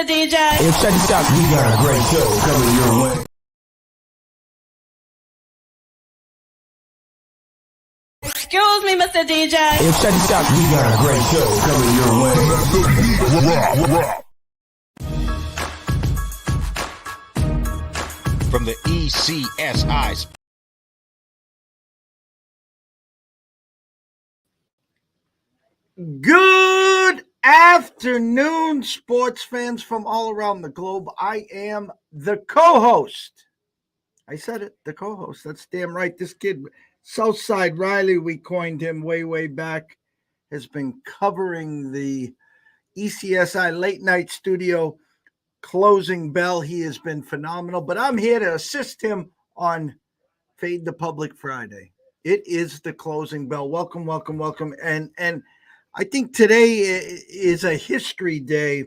DJ. Hey, check this out. We got a great show coming your way. Excuse me, Mr. DJ. Hey, check this out. We got a great show coming your way. From the ECSI. Good afternoon, sports fans from all around the globe. I am the co-host. I said it, the co-host. That's damn right. This kid, Southside Riley, we coined him way back, has been covering the ECSI late night studio closing bell. He has been phenomenal, but I'm here to assist him on Fade the Public Friday. It is the closing bell. Welcome. And I think today is a history day,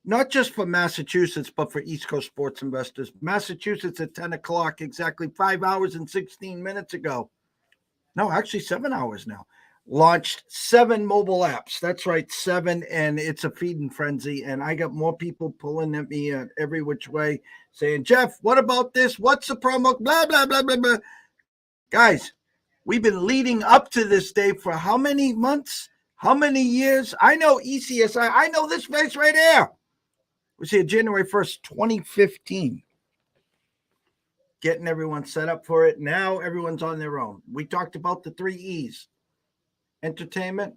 not just for Massachusetts, but for East Coast sports investors. Massachusetts at 10 o'clock, exactly 5 hours and 16 minutes ago. No, actually 7 hours now. Launched 7 mobile apps. That's right, 7, and it's a feeding frenzy. And I got more people pulling at me every which way saying, Jeff, what about this? What's the promo? Blah, blah, blah, blah, blah. Guys, we've been leading up to this day for how many months? How many years? I know ECSI. I know this place right here. It was here January 1st, 2015. Getting everyone set up for it. Now everyone's on their own. We talked about the 3 E's. Entertainment,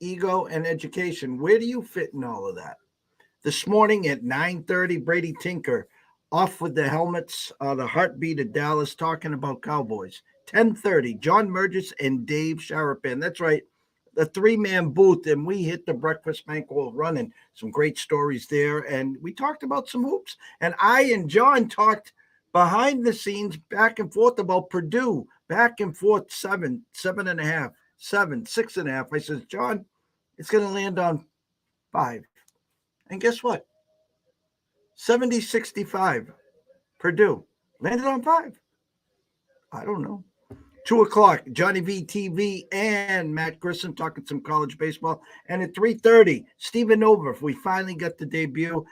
ego, and education. Where do you fit in all of that? This morning at 9:30, Brady Tinker off with the helmets, the heartbeat of Dallas, talking about Cowboys. 10:30, John Mergis and Dave Sharapan. That's right, the 3-man booth, and we hit the breakfast banquet running. Some great stories there, and we talked about some hoops. And I and John talked behind the scenes, back and forth about Purdue, back and forth, 7.5. 7, 6.5. I says, John, it's going to land on 5. And guess what? 70-65. Purdue landed on 5. I don't know. 2 o'clock, Johnny V TV and Matt Grissom talking some college baseball. And at 3:30, Stephen Overf. We finally got the debut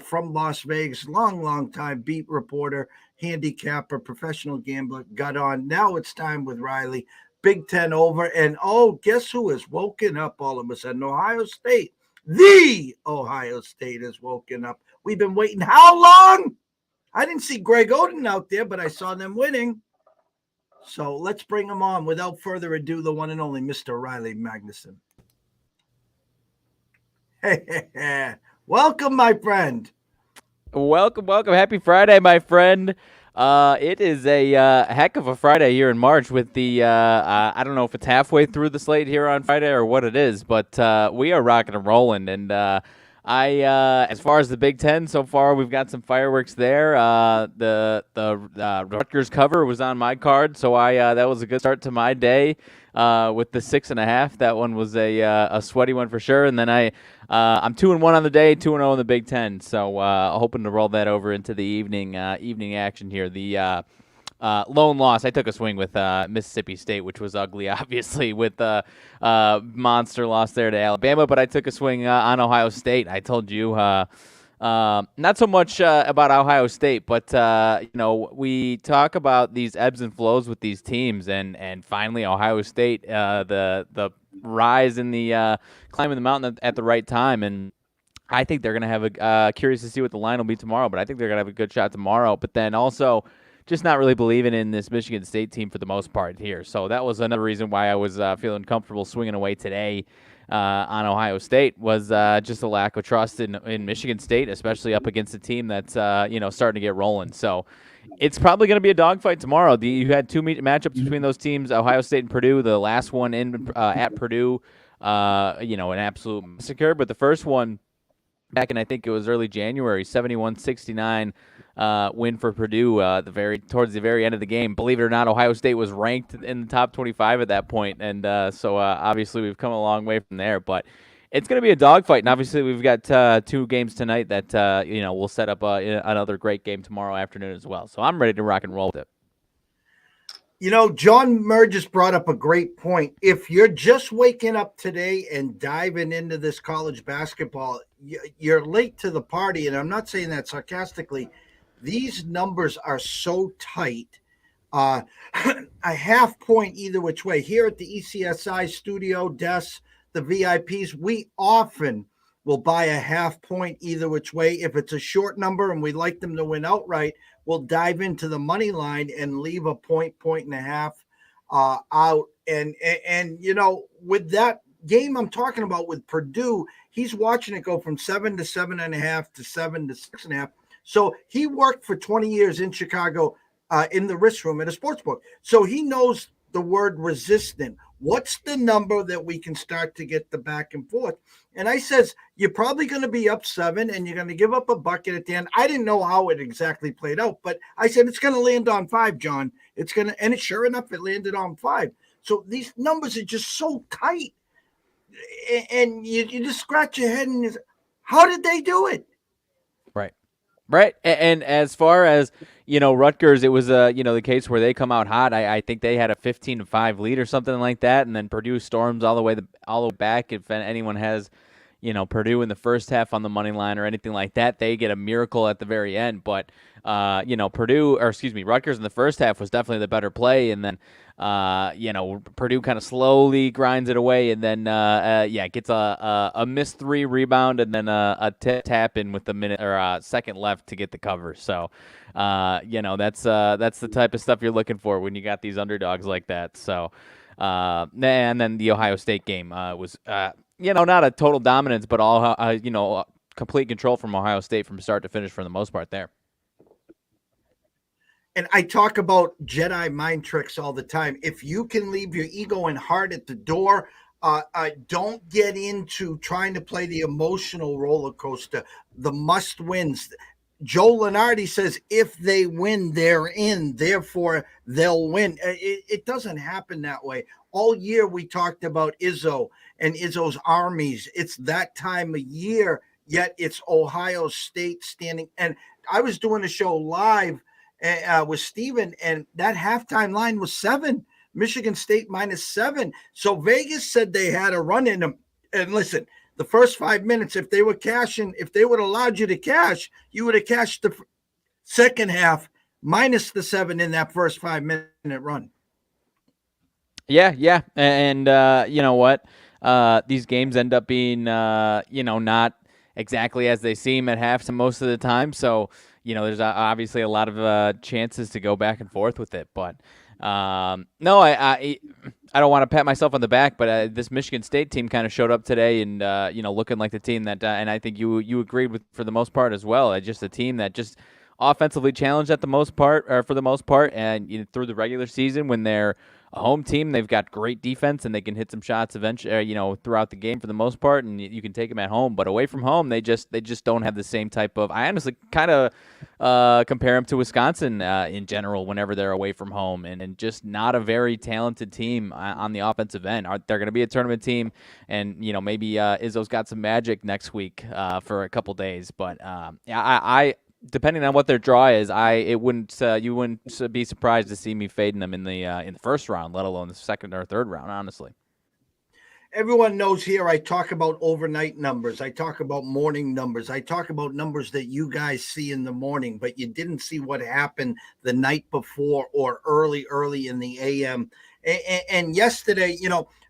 from Las Vegas. Long time beat reporter, handicapper, professional gambler, got on. Now it's time with Riley. Big Ten over, and guess who has woken up all of a sudden? Ohio State. The Ohio State has woken up. We've been waiting how long? I didn't see Greg Oden out there, but I saw them winning. So let's bring him on. Without further ado, the one and only Mr. Riley Magnuson. Hey, welcome, my friend. Welcome. Happy Friday, my friend. It is a heck of a Friday here in March with the, I don't know if it's halfway through the slate here on Friday or what it is, but we are rocking and rolling. And as far as the Big Ten, so far we've got some fireworks there. The Rutgers cover was on my card, so that was a good start to my day with the 6.5. That one was a sweaty one for sure. And then I'm 2-1 on the day, 2-0 in the Big Ten. So hoping to roll that over into the evening action here. The lone loss, I took a swing with Mississippi State, which was ugly, obviously, with the monster loss there to Alabama. But I took a swing on Ohio State. I told you not so much about Ohio State, but we talk about these ebbs and flows with these teams, and finally Ohio State, the rise in the climbing the mountain at the right time, and I think they're going to have a curious to see what the line will be tomorrow, but I think they're going to have a good shot tomorrow. But then also just not really believing in this Michigan State team for the most part here. So that was another reason why I was feeling comfortable swinging away today on Ohio State, was just a lack of trust in Michigan State, especially up against a team that's starting to get rolling. So it's probably going to be a dogfight tomorrow. You had 2 matchups between those teams, Ohio State and Purdue. The last one at Purdue, an absolute massacre. But the first one back in, I think it was early January, 71-69 win for Purdue towards the very end of the game. Believe it or not, Ohio State was ranked in the top 25 at that point, and so obviously we've come a long way from there. But it's going to be a dogfight, and obviously we've got 2 games tonight that we'll set up another great game tomorrow afternoon as well. So I'm ready to rock and roll with it. John Murr just brought up a great point. If you're just waking up today and diving into this college basketball, you're late to the party. And I'm not saying that sarcastically. These numbers are so tight. Uh, a half point either which way. Here at the ECSI studio desk, the VIPs, we often will buy a half point either which way. If it's a short number and we like them to win outright, we'll dive into the money line and leave a point and a half out. And with that game I'm talking about with Purdue, he's watching it go from 7 to 7.5 to 7 to 6.5. So he worked for 20 years in Chicago in the risk room at a sports book. So he knows the word resistant. What's the number that we can start to get the back and forth? And I says, you're probably going to be up 7 and you're going to give up a bucket at the end. I didn't know how it exactly played out, but I said, it's going to land on 5, John. It's going to, and it, sure enough, it landed on 5. So these numbers are just so tight. And you just scratch your head and you say, how did they do it? Right. And as far as, Rutgers, it was, the case where they come out hot. I think they had a 15-5 lead or something like that. And then Purdue storms all the way back. If anyone has, Purdue in the first half on the money line or anything like that, they get a miracle at the very end. But, Rutgers in the first half was definitely the better play. And then, Purdue kind of slowly grinds it away, and then gets a missed 3 rebound, and then a tap in with the minute or second left to get the cover. So, that's the type of stuff you're looking for when you got these underdogs like that. So, and then the Ohio State game was not a total dominance, but all complete control from Ohio State from start to finish for the most part there. And I talk about Jedi mind tricks all the time. If you can leave your ego and heart at the door, don't get into trying to play the emotional roller coaster, the must wins. Joe Lunardi says, if they win, they're in. Therefore, they'll win. It doesn't happen that way. All year we talked about Izzo and Izzo's armies. It's that time of year, yet it's Ohio State standing. And I was doing a show live with Steven, and that halftime line was 7. Michigan State -7. So Vegas said they had a run in them. And listen, the first 5 minutes, if they were cashing, if they would have allowed you to cash, you would have cashed the second half minus the 7 in that first 5-minute run. Yeah. And you know what? These games end up being, not exactly as they seem at halftime most of the time. So, there's obviously a lot of chances to go back and forth with it. But no, I don't want to pat myself on the back, but this Michigan State team kind of showed up today and, looking like the team that, and I think you agreed with for the most part as well. Just a team that just offensively challenged at the most part, or for the most part, and through the regular season when they're a home team, they've got great defense and they can hit some shots eventually, throughout the game for the most part, and you can take them at home. But away from home, they just don't have the same type of. I honestly kind of compare them to Wisconsin in general whenever they're away from home, and just not a very talented team on the offensive end. They're going to be a tournament team, and maybe Izzo's got some magic next week for a couple days. But I depending on what their draw is, you wouldn't be surprised to see me fading them in the first round, let alone the second or third round. Honestly, everyone knows here I talk about overnight numbers. I talk about morning numbers. I talk about numbers that you guys see in the morning, but you didn't see what happened the night before or early in the AM. And yesterday,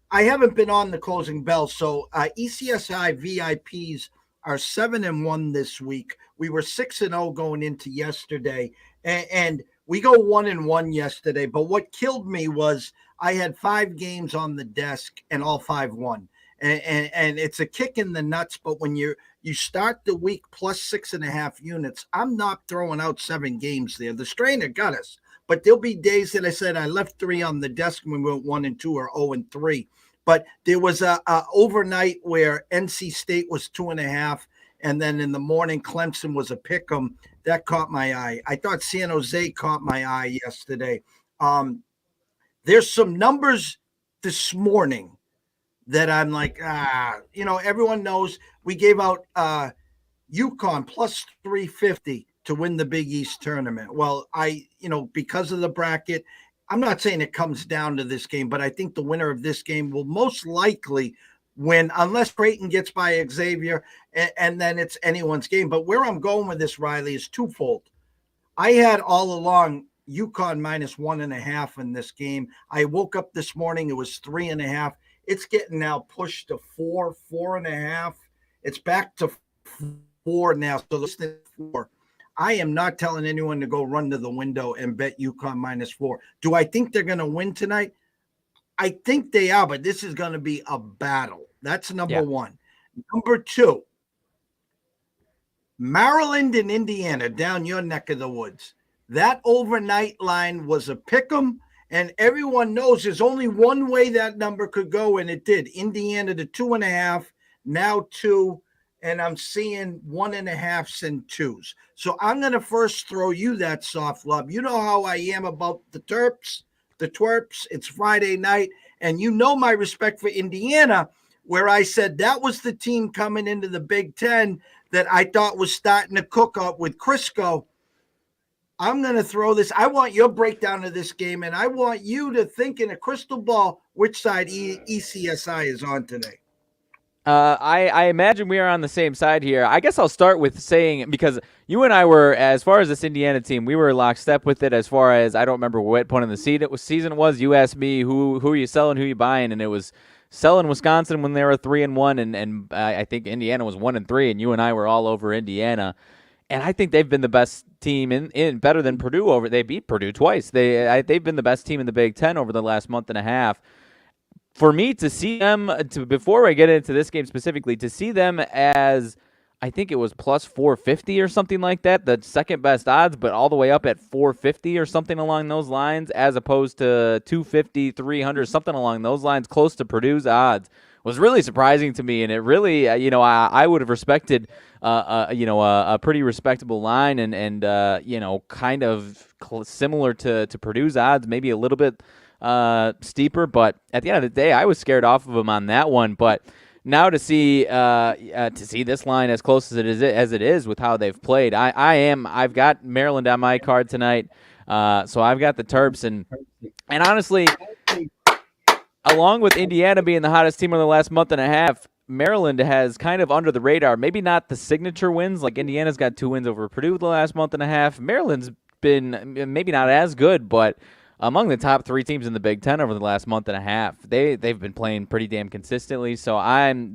I haven't been on the closing bell, so ECSI VIPs are 7-1 this week. We were 6-0 going into yesterday, and we go 1-1 yesterday. But what killed me was I had 5 games on the desk, and all 5 won. And it's a kick in the nuts. But when you start the week plus 6.5 units, I'm not throwing out 7 games there. The strainer got us. But there'll be days that I said I left 3 on the desk when we went 1-2 or 0-3. But there was a overnight where NC State was 2.5. And then in the morning, Clemson was a pick 'em. That caught my eye. I thought San Jose caught my eye yesterday. There's some numbers this morning that I'm like, everyone knows we gave out UConn plus 350 to win the Big East tournament. Well, because of the bracket, I'm not saying it comes down to this game, but I think the winner of this game will most likely win, unless Creighton gets by Xavier, and then it's anyone's game. But where I'm going with this, Riley, is twofold. I had all along UConn -1.5 in this game. I woke up this morning, it was 3.5. It's getting now pushed to 4.5. It's back to 4 now. So listen, 4. I am not telling anyone to go run to the window and bet UConn -4. Do I think they're going to win tonight? I think they are, but this is going to be a battle. That's number one. Number two, Maryland and Indiana down your neck of the woods. That overnight line was a pick 'em, and everyone knows there's only one way that number could go, and it did. Indiana to 2.5, now 2, and I'm seeing 1.5s and 2s. So I'm going to first throw you that soft love. You know how I am about the Terps, the Twerps. It's Friday night, and you know my respect for Indiana, where I said that was the team coming into the Big Ten that I thought was starting to cook up with Crisco. I'm going to throw this. I want your breakdown of this game, and I want you to think in a crystal ball which side ECSI is on today. I imagine we are on the same side here. I guess I'll start with saying, because you and I were, as far as this Indiana team, we were lockstep with it as far as, I don't remember what point in the season it was. You asked me who are you selling, who are you buying, and it was selling Wisconsin when they were 3-1, and I think Indiana was 1-3, and you and I were all over Indiana. And I think they've been the best team in better than Purdue. They beat Purdue twice. They've been the best team in the Big Ten over the last month and a half. For me to see them, before I get into this game specifically, to see them as, I think it was plus 450 or something like that, the second best odds, but all the way up at 450 or something along those lines, as opposed to 250, 300, something along those lines, close to Purdue's odds, was really surprising to me. And it really, I would have respected, a pretty respectable line and kind of similar to Purdue's odds, maybe a little bit steeper, but at the end of the day, I was scared off of them on that one. But now to see this line as close as it is with how they've played, I've got Maryland on my card tonight, so I've got the Terps, and honestly, along with Indiana being the hottest team in the last month and a half, Maryland has kind of under the radar. Maybe not the signature wins, like Indiana's got 2 wins over Purdue the last month and a half. Maryland's been maybe not as good, but among the top 3 teams in the Big Ten over the last month and a half. They've been playing pretty damn consistently. So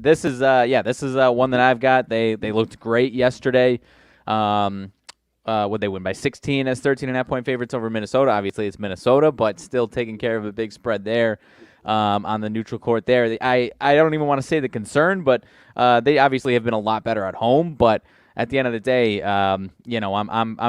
this is one that I've got. They looked great yesterday. Would they win by 16 as 13.5-point favorites over Minnesota? Obviously, it's Minnesota, but still taking care of a big spread there on the neutral court there. I don't even want to say the concern, but they obviously have been a lot better at home. But at the end of the day, I'm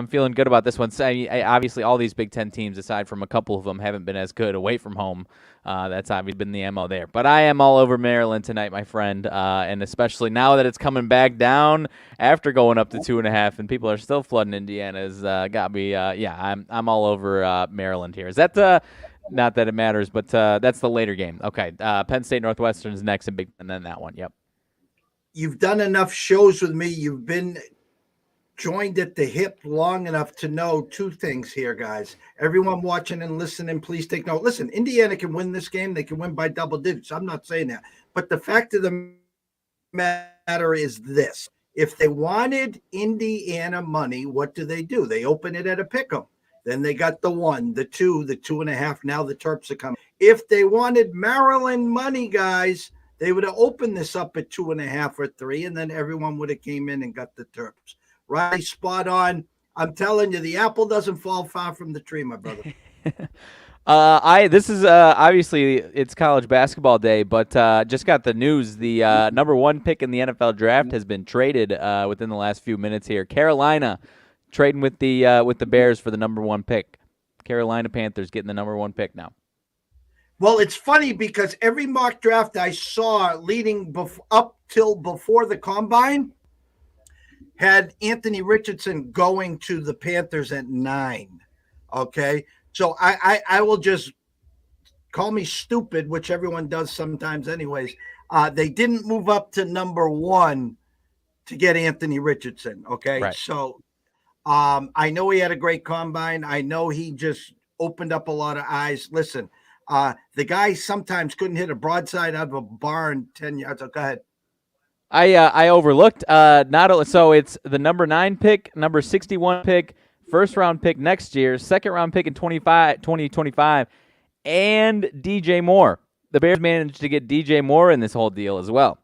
feeling good about this one. So, obviously, all these Big Ten teams, aside from a couple of them, haven't been as good away from home. That's obviously been the MO there. But I am all over Maryland tonight, my friend, and especially now that it's coming back down after going up to 2.5, and people are still flooding Indiana's got me. I'm all over Maryland here. Is that not that it matters, but that's the later game. Okay, Penn State Northwestern is next, and then that one. Yep. You've done enough shows with me. You've been joined at the hip long enough to know 2 things here, guys. Everyone watching and listening, please take note. Listen, Indiana can win this game. They can win by double digits. I'm not saying that. But the fact of the matter is this. If they wanted Indiana money, what do? They open it at a pick'em. Then they got the 1, the 2, the 2.5. Now the Terps are coming. If they wanted Maryland money, guys, they would have opened this up at 2.5 or 3, and then everyone would have came in and got the Terps. Right, spot on. I'm telling you, the apple doesn't fall far from the tree, my brother. This is obviously it's college basketball day, but just got the news. The number 1 pick in the NFL draft has been traded within the last few minutes here. Carolina trading with the Bears for the number 1 pick. Carolina Panthers getting the number 1 pick now. Well, it's funny because every mock draft I saw leading up till before the combine had Anthony Richardson going to the Panthers at 9. Okay. So I will just call me stupid, which everyone does sometimes anyways. They didn't move up to number 1 to get Anthony Richardson. Okay. Right. So I know he had a great combine. I know he just opened up a lot of eyes. Listen, the guy sometimes couldn't hit a broadside out of a barn 10 yards. Oh, go ahead. I overlooked not so it's the number 9 pick, number 61 pick, first round pick next year, second round pick in 2025, and DJ Moore. The Bears managed to get DJ Moore in this whole deal as well.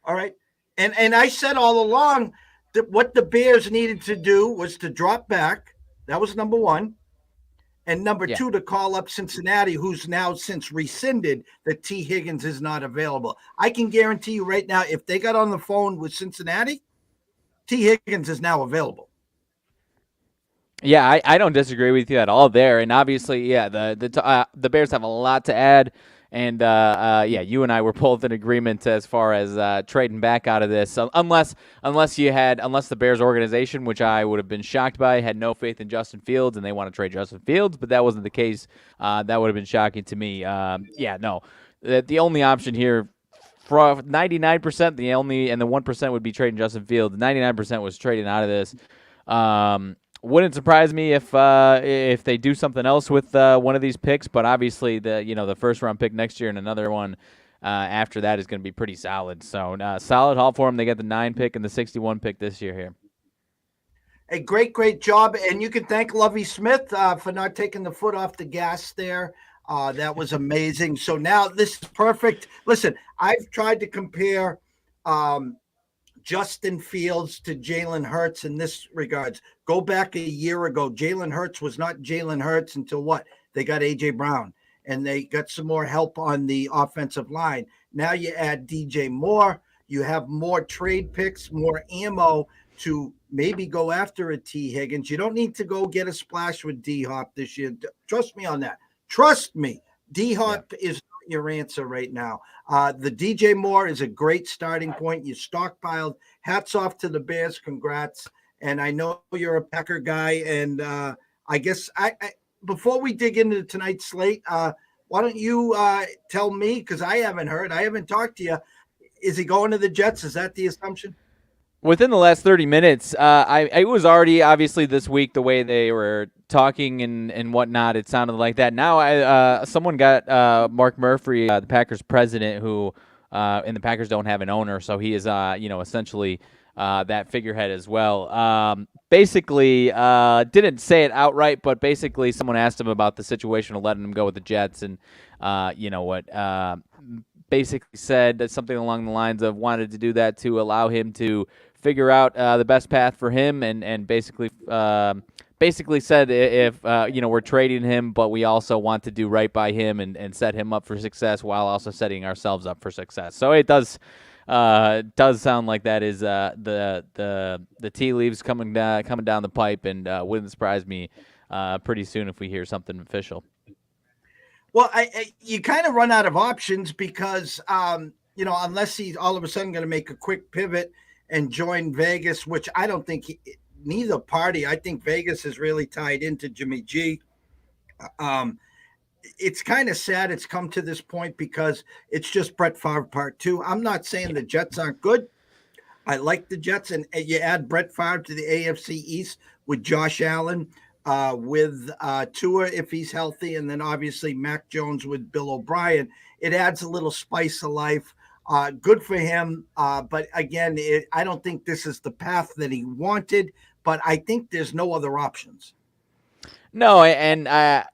All right. And I said all along that what the Bears needed to do was to drop back. That was number one. And number two, to call up Cincinnati, who's now since rescinded that T. Higgins is not available. I can guarantee you right now, if they got on the phone with Cincinnati, T. Higgins is now available. Yeah, I don't disagree with you at all there. And obviously, the Bears have a lot to add. And you and I were both in agreement as far as trading back out of this. So unless the Bears organization, which I would have been shocked by, had no faith in Justin Fields and they want to trade Justin Fields, but that wasn't the case. That would have been shocking to me. The only option here for 99%, the 1% would be trading Justin Fields. 99% was trading out of this. Wouldn't surprise me if they do something else with one of these picks, but obviously the first round pick next year and another one after that is going to be pretty solid. So solid haul for them. They get the 9 pick and the 61 pick this year here. A great job, and you can thank Lovie Smith for not taking the foot off the gas there. That was amazing. So now this is perfect. Listen, I've tried to compare Justin Fields to Jalen Hurts in this regards. Go back a year ago. Jalen Hurts was not Jalen Hurts until what? They got A.J. Brown, and they got some more help on the offensive line. Now you add DJ Moore. You have more trade picks, more ammo to maybe go after a T. Higgins. You don't need to go get a splash with D-Hop this year. Trust me on that. Trust me. D-Hop is your answer right now. The DJ Moore is a great starting point. You stockpiled. Hats off to the Bears. Congrats. And I know you're a Packer guy. And I guess I before we dig into tonight's slate, why don't you tell me, because I haven't heard, I haven't talked to you. Is he going to the Jets? Is that the assumption? Within the last 30 minutes, I was already obviously this week the way they were talking and whatnot. It sounded like that. Now someone got Mark Murphy, the Packers president, who and the Packers don't have an owner, so he is essentially that figurehead as well. Basically, didn't say it outright, but basically someone asked him about the situation of letting him go with the Jets, and basically said that something along the lines of wanted to do that to allow him to figure out the best path for him, and basically said if we're trading him, but we also want to do right by him and set him up for success while also setting ourselves up for success. So it does sound like that is the tea leaves coming down the pipe, and wouldn't surprise me pretty soon if we hear something official. Well, you kind of run out of options because, unless he's all of a sudden going to make a quick pivot and join Vegas, which I don't think neither party. I think Vegas is really tied into Jimmy G. It's kind of sad it's come to this point because it's just Brett Favre part 2. I'm not saying the Jets aren't good. I like the Jets, and you add Brett Favre to the AFC East with Josh Allen, with Tua if he's healthy, and then obviously Mac Jones with Bill O'Brien. It adds a little spice of life. Good for him. But again, I don't think this is the path that he wanted, but I think there's no other options. No, and I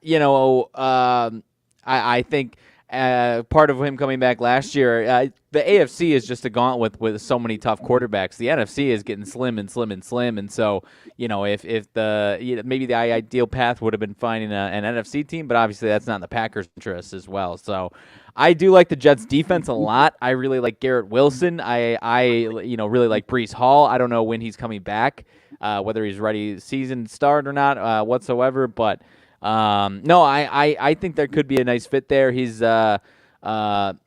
think part of him coming back last year, the AFC is just a gauntlet with so many tough quarterbacks. The NFC is getting slim, and so if maybe the ideal path would have been finding an NFC team, but obviously that's not in the Packers' interest as well. So I do like the Jets' defense a lot. I really like Garrett Wilson. I really like Breece Hall. I don't know when he's coming back, whether he's ready season start or not whatsoever, but. No, I think there could be a nice fit there. He's, Rob Saleh,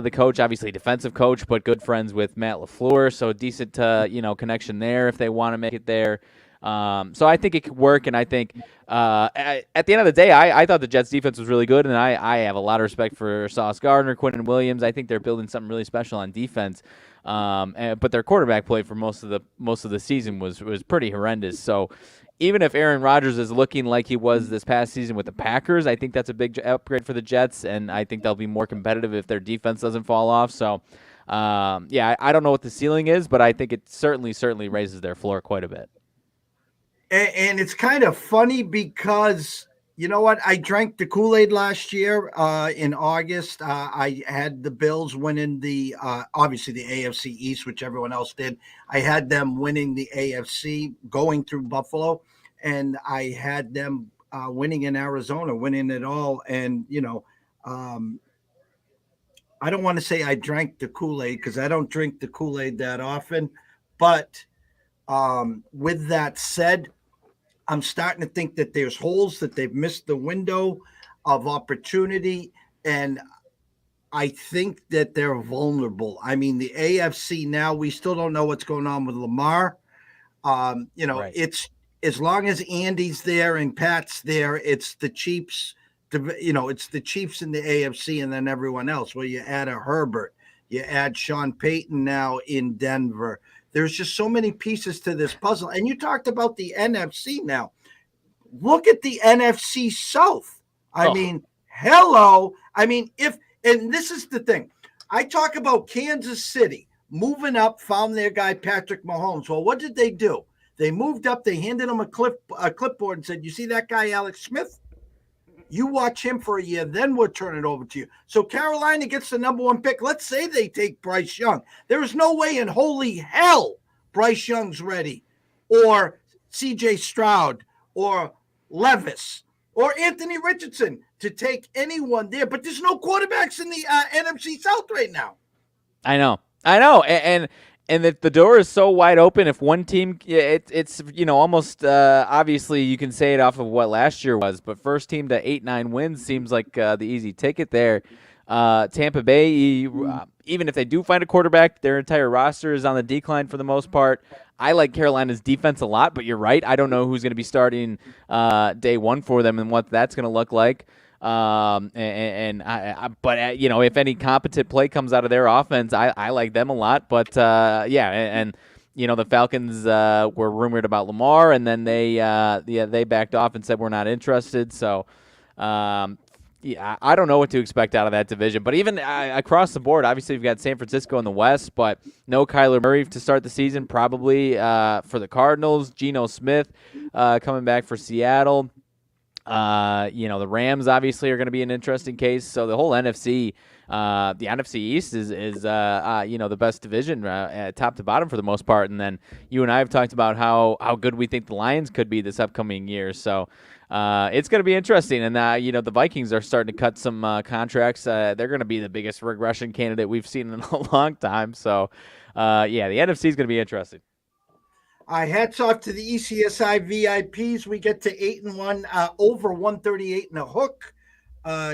the coach, obviously defensive coach, but good friends with Matt LaFleur. So decent, connection there if they want to make it there. So I think it could work. And I think, at the end of the day, I thought the Jets defense was really good. And I have a lot of respect for Sauce Gardner, Quinnen Williams. I think they're building something really special on defense. But their quarterback play for most of the season was pretty horrendous. So, even if Aaron Rodgers is looking like he was this past season with the Packers, I think that's a big upgrade for the Jets, and I think they'll be more competitive if their defense doesn't fall off. So, yeah, I don't know what the ceiling is, but I think it certainly raises their floor quite a bit. And it's kind of funny because you know what? I drank the Kool-Aid last year in August. I had the Bills winning the obviously the AFC East, which everyone else did. I had them winning the AFC going through Buffalo, and I had them winning in Arizona, winning it all. And I don't want to say I drank the Kool-Aid because I don't drink the Kool-Aid that often, but with that said, I'm starting to think that there's holes, that they've missed the window of opportunity. And I think that they're vulnerable. I mean, the AFC now, we still don't know what's going on with Lamar. Right. It's as long as Andy's there and Pat's there, it's the Chiefs. It's the Chiefs in the AFC and then everyone else. Well, you add a Herbert, you add Sean Payton now in Denver. There's just so many pieces to this puzzle. And you talked about the NFC now. Look at the NFC South. I mean, hello. I mean, and this is the thing. I talk about Kansas City moving up, found their guy Patrick Mahomes. Well, what did they do? They moved up, they handed him a clipboard and said, you see that guy, Alex Smith? You watch him for a year, then we'll turn it over to you. So Carolina gets the number one pick. Let's say they take Bryce Young. There is no way in holy hell Bryce Young's ready, or CJ Stroud, or Levis, or Anthony Richardson to take anyone there. But there's no quarterbacks in the NFC South right now. I know, and if the door is so wide open, if one team, it's almost obviously you can say it off of what last year was, but first team to 8-9 wins seems like the easy ticket there. Tampa Bay, even if they do find a quarterback, their entire roster is on the decline for the most part. I like Carolina's defense a lot, but you're right. I don't know who's going to be starting day one for them and what that's going to look like. But if any competent play comes out of their offense, I like them a lot. But the Falcons were rumored about Lamar, and then they backed off and said we're not interested. So. I don't know what to expect out of that division. But even across the board, obviously you've got San Francisco in the West, but no Kyler Murray to start the season, probably for the Cardinals. Geno Smith coming back for Seattle. The Rams obviously are going to be an interesting case. So the whole NFC, the NFC East is the best division top to bottom for the most part. And then you and I have talked about how good we think the Lions could be this upcoming year. So it's going to be interesting. And the Vikings are starting to cut some contracts. They're going to be the biggest regression candidate we've seen in a long time. So the NFC is going to be interesting. Hats off to the ECSI VIPs. We get to 8-1, over 138 and a hook.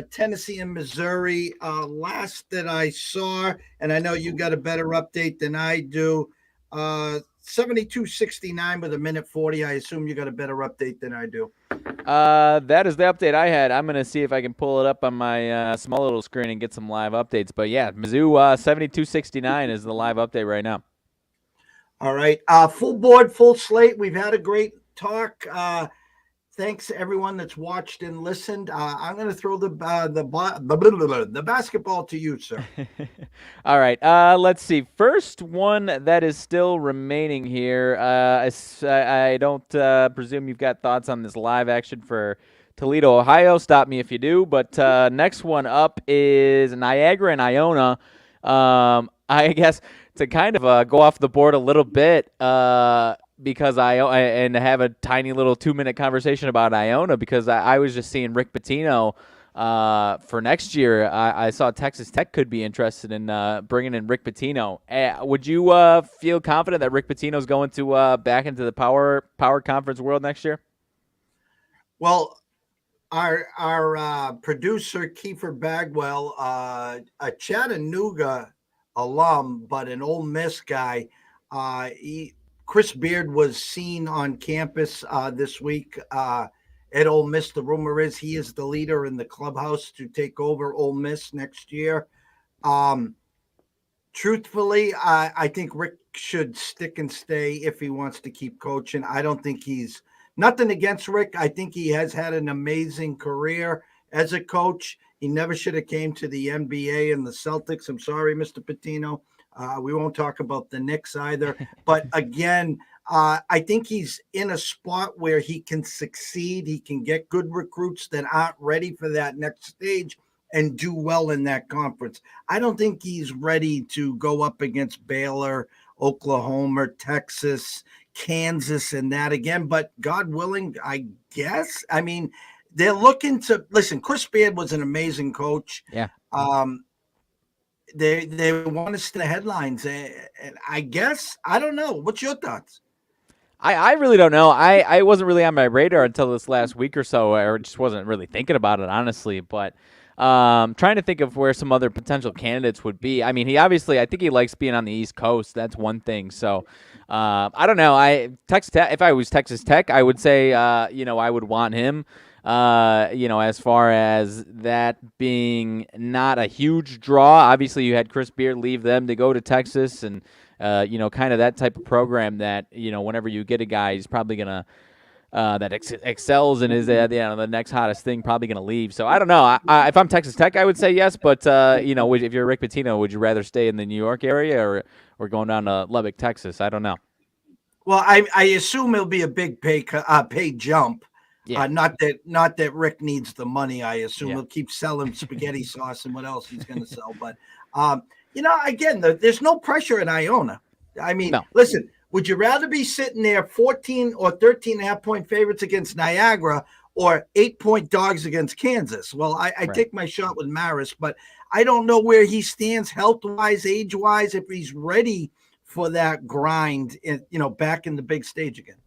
Tennessee and Missouri, last that I saw, and I know you got a better update than I do. 72-69 with a minute 40. I assume you got a better update than I do. That is the update I had. I'm going to see if I can pull it up on my small little screen and get some live updates. But yeah, Mizzou 72-69 is the live update right now. All right. Full board, full slate. We've had a great talk. Thanks to everyone that's watched and listened. I'm going to throw the basketball to you, sir. All right. Let's see. First one that is still remaining here. I don't presume you've got thoughts on this live action for Toledo, Ohio. Stop me if you do. But next one up is Niagara and Iona. I guess to kind of go off the board a little bit because and have a tiny little 2-minute conversation about Iona because I was just seeing Rick Pitino for next year. I saw Texas Tech could be interested in bringing in Rick Pitino. Would you feel confident that Rick Pitino is going to back into the power conference world next year? Well, our producer Kiefer Bagwell, a Chattanooga alum, but an Ole Miss guy. Chris Beard was seen on campus this week at Ole Miss. The rumor is he is the leader in the clubhouse to take over Ole Miss next year. Truthfully, I think Rick should stick and stay if he wants to keep coaching. I don't think he's nothing against Rick. I think he has had an amazing career as a coach. He never should have came to the NBA and the Celtics. I'm sorry, Mr. Patino. We won't talk about the Knicks either. But again, I think he's in a spot where he can succeed. He can get good recruits that aren't ready for that next stage and do well in that conference. I don't think he's ready to go up against Baylor, Oklahoma, Texas, Kansas, and that again. But God willing, I guess. I mean, they're looking to listen. Chris Beard was an amazing coach. Yeah. They want us to the headlines, and I guess I don't know. What's your thoughts? I really don't know. I wasn't really on my radar until this last week or so, or just wasn't really thinking about it, honestly. But trying to think of where some other potential candidates would be. I mean, I think he likes being on the East Coast. That's one thing. So I don't know. Texas Tech, if I was Texas Tech, I would say, I would want him. As far as that being not a huge draw, obviously you had Chris Beard leave them to go to Texas, and kind of that type of program that whenever you get a guy, he's probably gonna that excels and is the next hottest thing, probably gonna leave. So I don't know. If I'm Texas Tech, I would say yes, but if you're Rick Pitino, would you rather stay in the New York area or going down to Lubbock, Texas? I don't know. Well, I assume it'll be a big pay jump. Yeah. Not that Rick needs the money. I assume Yeah. he'll keep selling spaghetti sauce and what else he's going to sell. But, again, there's no pressure in Iona. I mean, No. Listen, would you rather be sitting there 14 or 13 and a half point favorites against Niagara or 8-point dogs against Kansas? Well, I Right. take my shot with Maris, but I don't know where he stands health-wise, age-wise, if he's ready for that grind, back in the big stage again.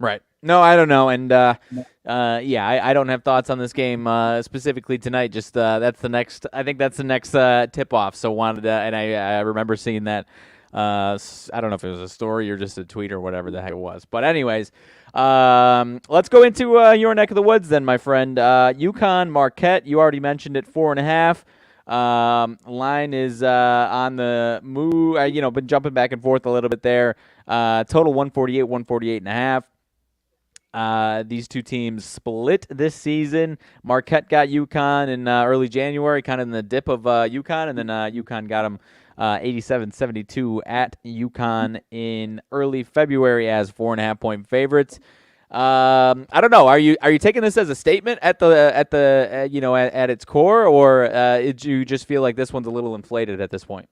Right. No, I don't know, and I don't have thoughts on this game specifically tonight. Just that's the next. I think that's the next tip off. So wanted to, and I remember seeing that. I don't know if it was a story or just a tweet or whatever the heck it was. But anyways, let's go into your neck of the woods then, my friend. UConn Marquette. You already mentioned it, 4.5. Line is on the move. Been jumping back and forth a little bit there. Total 148, 148.5. These two teams split this season. Marquette got UConn in early January, kind of in the dip of UConn, and then UConn got them 87-72 at UConn in early February as 4.5-point favorites. I don't know. Are you taking this as a statement at its core, or did you just feel like this one's a little inflated at this point?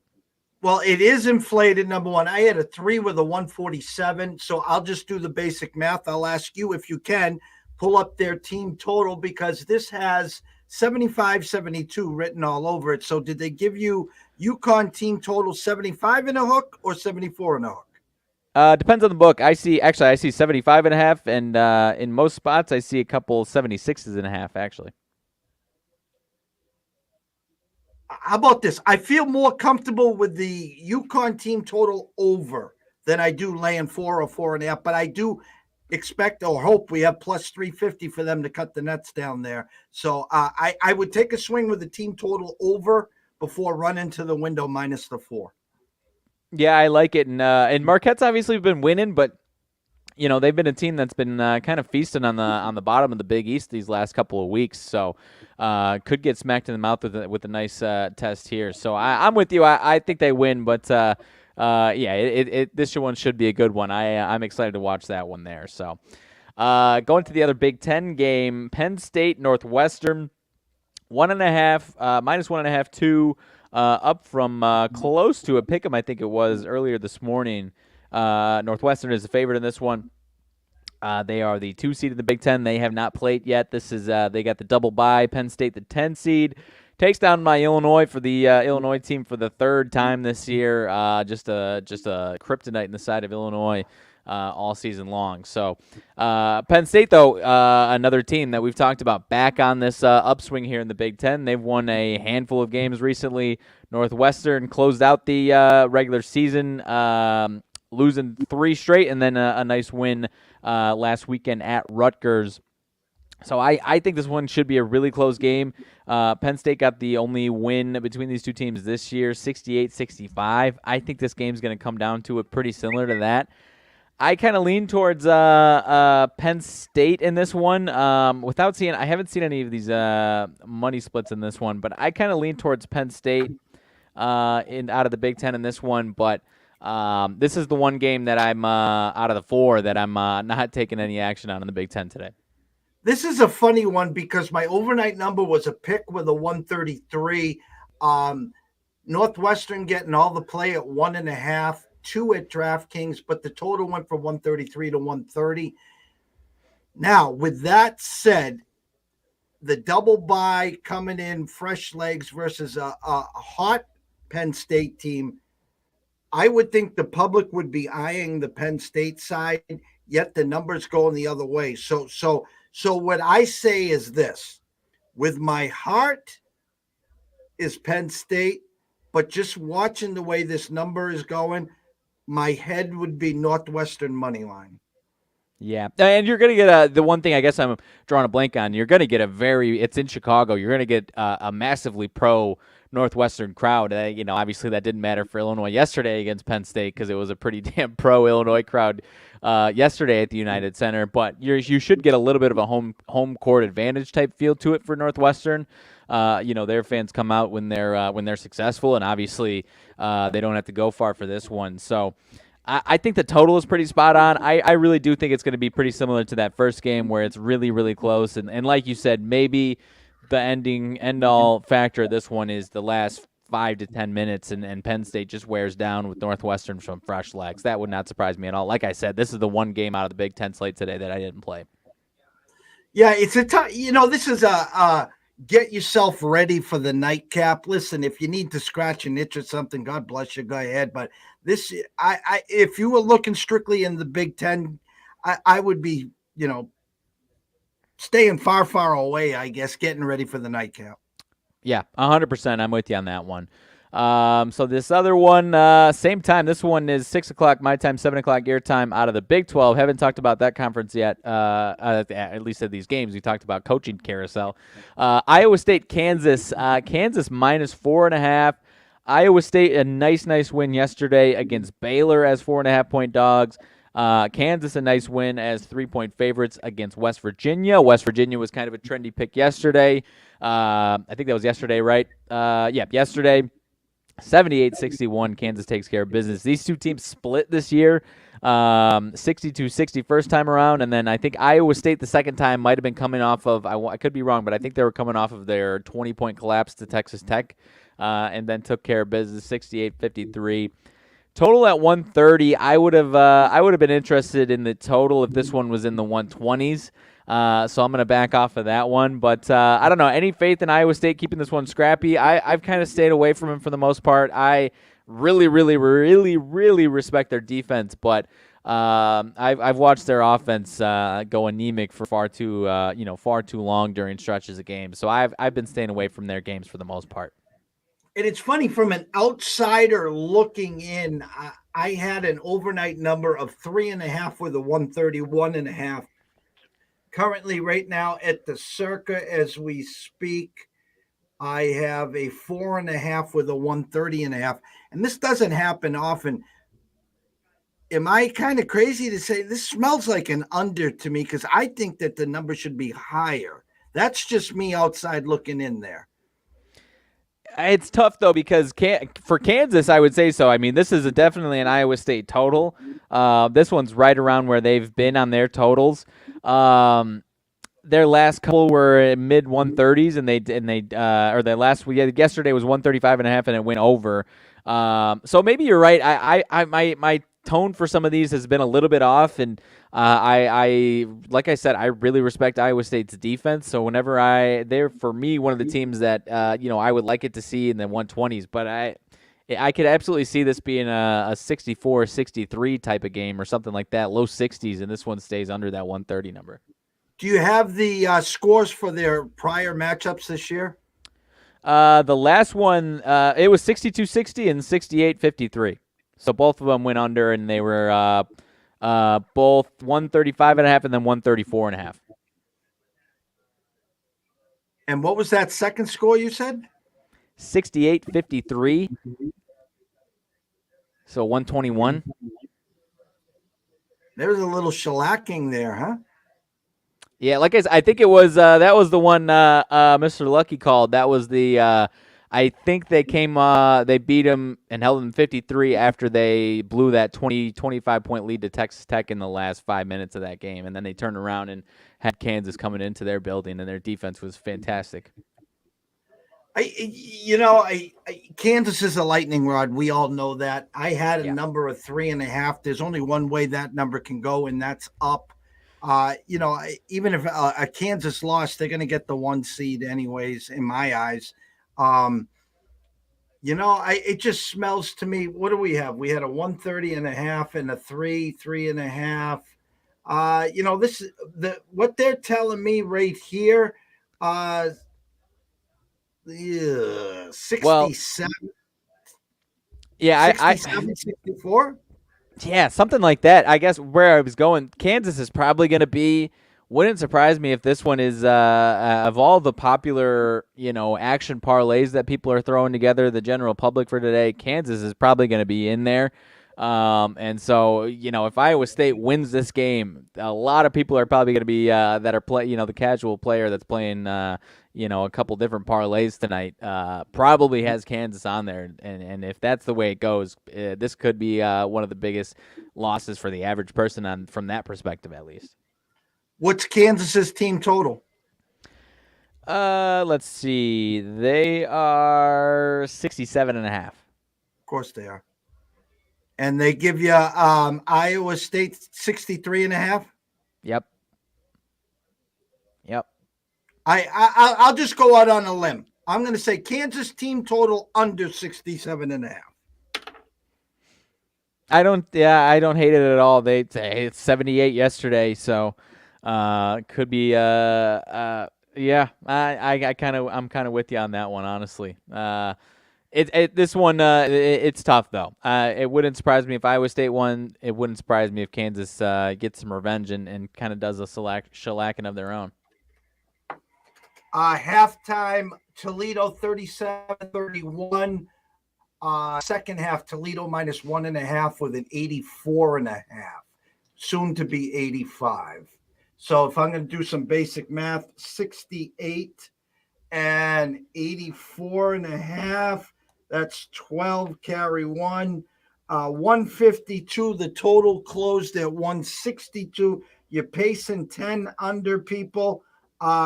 Well, it is inflated, number one. I had a 3 with a 147, so I'll just do the basic math. I'll ask you if you can pull up their team total, because this has 75-72 written all over it. So did they give you UConn team total 75 in a hook or 74 in a hook? Depends on the book. I see 75.5, and in most spots I see a couple 76.5 actually. How about this? I feel more comfortable with the UConn team total over than I do laying 4 or 4.5, but I do expect or hope we have plus 350 for them to cut the nets down there. So I would take a swing with the team total over before running to the window minus the 4. Yeah, I like it, and Marquette's obviously been winning, but they've been a team that's been kind of feasting on the bottom of the Big East these last couple of weeks, so could get smacked in the mouth with a nice test here. So I'm with you. I think they win, but this one should be a good one. I'm excited to watch that one there. So going to the other Big Ten game, Penn State Northwestern, 1.5 minus 1.5 2. Up from close to a pick 'em, I think it was earlier this morning. Northwestern is the favorite in this one. They are the 2 seed in the Big Ten. They have not played yet. This is they got the double bye. Penn State, the 10 seed, takes down my Illinois for the Illinois team for the 3rd time this year. Just a kryptonite in the side of Illinois all season long. So Penn State, though, another team that we've talked about back on this upswing here in the Big Ten. They've won a handful of games recently. Northwestern closed out the regular season, losing 3 straight, and then a nice win last weekend at Rutgers. So I think this one should be a really close game. Penn State got the only win between these two teams this year, 68-65. I think this game's going to come down to it pretty similar to that. I kind of lean towards Penn State in this one. Without seeing, I haven't seen any of these money splits in this one, but I kind of lean towards Penn State in out of the Big Ten in this one. But this is the one game that I'm out of the four that I'm not taking any action on in the Big Ten today. This is a funny one because my overnight number was a pick with a 133. Northwestern getting all the play at 1.5, 2 at DraftKings, but the total went from 133 to 130. Now, with that said, the double bye coming in, fresh legs versus a hot Penn State team, I would think the public would be eyeing the Penn State side, yet the numbers going the other way. So what I say is this: with my heart is Penn State, but just watching the way this number is going, my head would be Northwestern money line. Yeah, and you're going to get the one thing I guess I'm drawing a blank on, you're going to get it's in Chicago, you're going to get a massively pro Northwestern crowd. Obviously that didn't matter for Illinois yesterday against Penn State because it was a pretty damn pro Illinois crowd yesterday at the United Center, but you should get a little bit of a home court advantage type feel to it for Northwestern. Their fans come out when they're successful, and obviously they don't have to go far for this one. So I think the total is pretty spot on. I really do think it's going to be pretty similar to that first game where it's really, really close. And like you said, maybe the end-all factor of this one is the last 5 to 10 minutes, and Penn State just wears down with Northwestern from fresh legs. That would not surprise me at all. Like I said, this is the one game out of the Big Ten slate today that I didn't play. Yeah, it's a tough. This is a get yourself ready for the nightcap. Listen, if you need to scratch an itch or something, God bless you, go ahead. But this, if you were looking strictly in the Big Ten, I would be, staying far, far away, I guess, getting ready for the nightcap. Yeah, 100%. I'm with you on that one. So this other one, same time. This one is 6 o'clock my time, 7 o'clock your time out of the Big 12. Haven't talked about that conference yet, at least at these games. We talked about coaching carousel. Iowa State, Kansas. Kansas minus 4.5. Iowa State, a nice win yesterday against Baylor as 4.5-point dogs. Kansas, a nice win as 3-point favorites against West Virginia. West Virginia was kind of a trendy pick yesterday. I think that was yesterday, right? Yesterday. 78-61, Kansas takes care of business. These two teams split this year, 60-60 first time around, and then I think Iowa State the second time might have been coming off of, I could be wrong, but I think they were coming off of their 20-point collapse to Texas Tech, and then took care of business, 68-53. Total at 130. I would have been interested in the total if this one was in the 120s. So I'm going to back off of that one. But I don't know. Any faith in Iowa State keeping this one scrappy? I've kind of stayed away from him for the most part. I really respect their defense, but I've watched their offense go anemic for far too long during stretches of games. So I've been staying away from their games for the most part. And it's funny, from an outsider looking in, I had an overnight number of 3.5 with a 131.5. Currently, right now at the Circa as we speak, I have a 4.5 with a 130.5. And this doesn't happen often. Am I kind of crazy to say this smells like an under to me? Because I think that the number should be higher. That's just me outside looking in there. It's tough, though, because for Kansas, I would say so. I mean, this is definitely an Iowa State total. This one's right around where they've been on their totals. Their last couple were mid 130s, yesterday was 135.5, and it went over. So maybe you're right. My tone for some of these has been a little bit off, and like I said, I really respect Iowa State's defense. So whenever they're for me one of the teams that I would like it to see in the 120s, but I could absolutely see this being a 64-63 type of game or something like that, low 60s, and this one stays under that 130 number. Do you have the scores for their prior matchups this year? The last one, it was 62-60 and 68-53. So both of them went under, and they were both 135.5 and then 134.5. And what was that second score you said? 68-53. So 121. There was a little shellacking there, huh? Yeah, like I think it was that was the one Mr. Lucky called. That was the I think they came they beat him and held him 53 after they blew that 25 point lead to Texas Tech in the last 5 minutes of that game, and then they turned around and had Kansas coming into their building, and their defense was fantastic. Kansas is a lightning rod. We all know that. I had a Yeah. number of 3.5. There's only one way that number can go, and that's up. Even if a Kansas lost, they're going to get the 1 seed anyways, in my eyes. It just smells to me. What do we have? We had a 130.5 and a 3.5. What they're telling me right here. Yeah, 67, Well, yeah, 67, 64. Yeah, something like that. I guess where I was going, Kansas is probably going to be. Wouldn't surprise me if this one is of all the popular, action parlays that people are throwing together, the general public for today, Kansas is probably going to be in there. And so, if Iowa State wins this game, a lot of people are probably going to be that are the casual player that's playing, a couple different parlays tonight, probably has Kansas on there. And if that's the way it goes, this could be one of the biggest losses for the average person from that perspective, at least. What's Kansas's team total? Let's see. They are 67.5. Of course they are. And they give you Iowa State 63.5. Yep. I'll just go out on a limb. I'm going to say Kansas team total under 67.5. I don't hate it at all. They say it's 78 yesterday, so could be I'm kind of with you on that one, honestly. This one it's tough though. It wouldn't surprise me if Iowa State won. It wouldn't surprise me if Kansas gets some revenge and kind of does a shellacking of their own. Halftime, Toledo 37-31. Second half, Toledo minus 1.5 with an 84.5, soon to be 85. So if I'm going to do some basic math, 68 and 84.5, that's 12 carry 1. 152, the total closed at 162. You're pacing 10 under, people.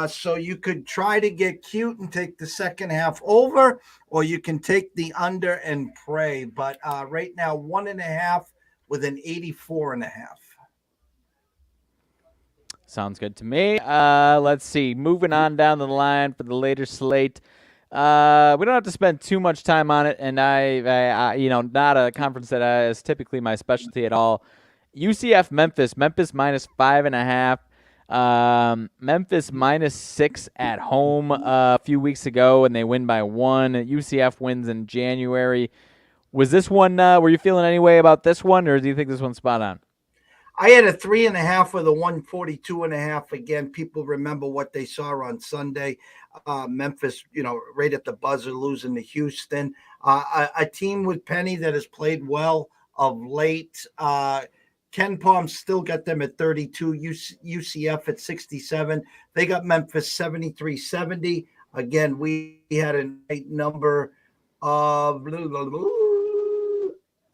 So you could try to get cute and take the second half over, or you can take the under and pray. But right now, 1.5 with an 84.5. Sounds good to me. Let's see. Moving on down the line for the later slate. We don't have to spend too much time on it, and I not a conference that is typically my specialty at all. UCF Memphis minus 5.5. Memphis minus 6 at home a few weeks ago, and they win by 1. UCF wins in January. Was this one? Were you feeling any way about this one, or do you think this one's spot on? I had a 3.5 with a 142.5. Again, people remember what they saw on Sunday. Memphis, right at the buzzer, losing to Houston. A team with Penny that has played well of late. Ken Palm still got them at 32. UCF at 67. They got Memphis 73-70. Again, we had a number of 3.5,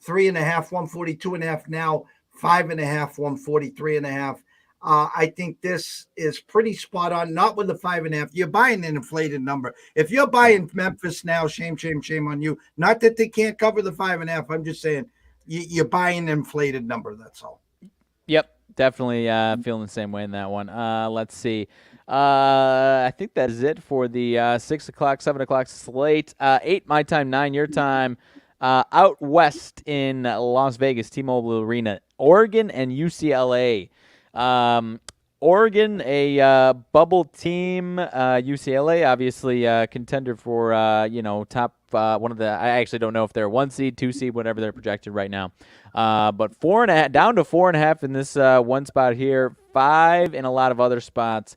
142.5 now. 5.5, 143.5. I think this is pretty spot on. Not with the 5.5. You're buying an inflated number. If you're buying Memphis now, shame on you. Not that they can't cover the 5.5. I'm just saying you're buying an inflated number. That's all. Yep, definitely feeling the same way in that one. Let's see. I think that is it for the 6 o'clock, 7 o'clock slate. 8 my time, 9 your time. Out west in Las Vegas, T-Mobile Arena, Oregon and UCLA. Oregon, a bubble team. UCLA, obviously contender for top one of the. I actually don't know if they're 1 seed, 2 seed, whatever they're projected right now. But 4.5 down to 4.5 in this one spot here. 5 in a lot of other spots.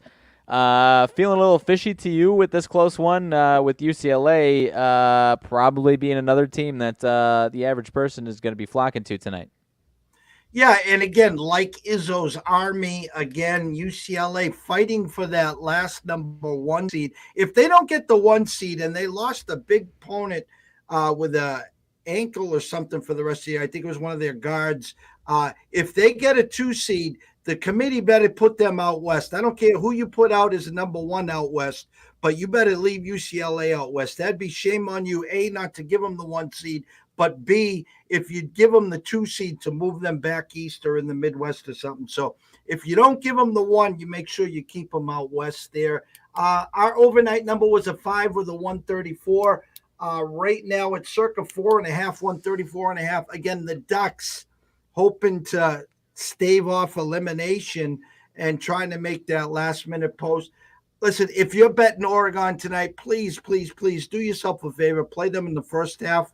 Feeling a little fishy to you with this close one, with UCLA probably being another team that the average person is going to be flocking to tonight. Yeah, and again, like Izzo's Army, again, UCLA fighting for that last number one seed. If they don't get the one seed and they lost a big opponent with a ankle or something for the rest of the year, I think it was one of their guards. If they get a two seed, the committee better put them out west. I don't care who you put out as a number one out west, but you better leave UCLA out west. That'd be shame on you, A, not to give them the one seed, but B, if you give them the two seed to move them back east or in the Midwest or something. So if you don't give them the one, you make sure you keep them out west there. Our overnight number was a 5 with a 134. Right now it's circa 4.5, 134.5. Again, the Ducks hoping to stave off elimination and trying to make that last minute post. Listen, if you're betting Oregon tonight, please, please, please do yourself a favor. Play them in the first half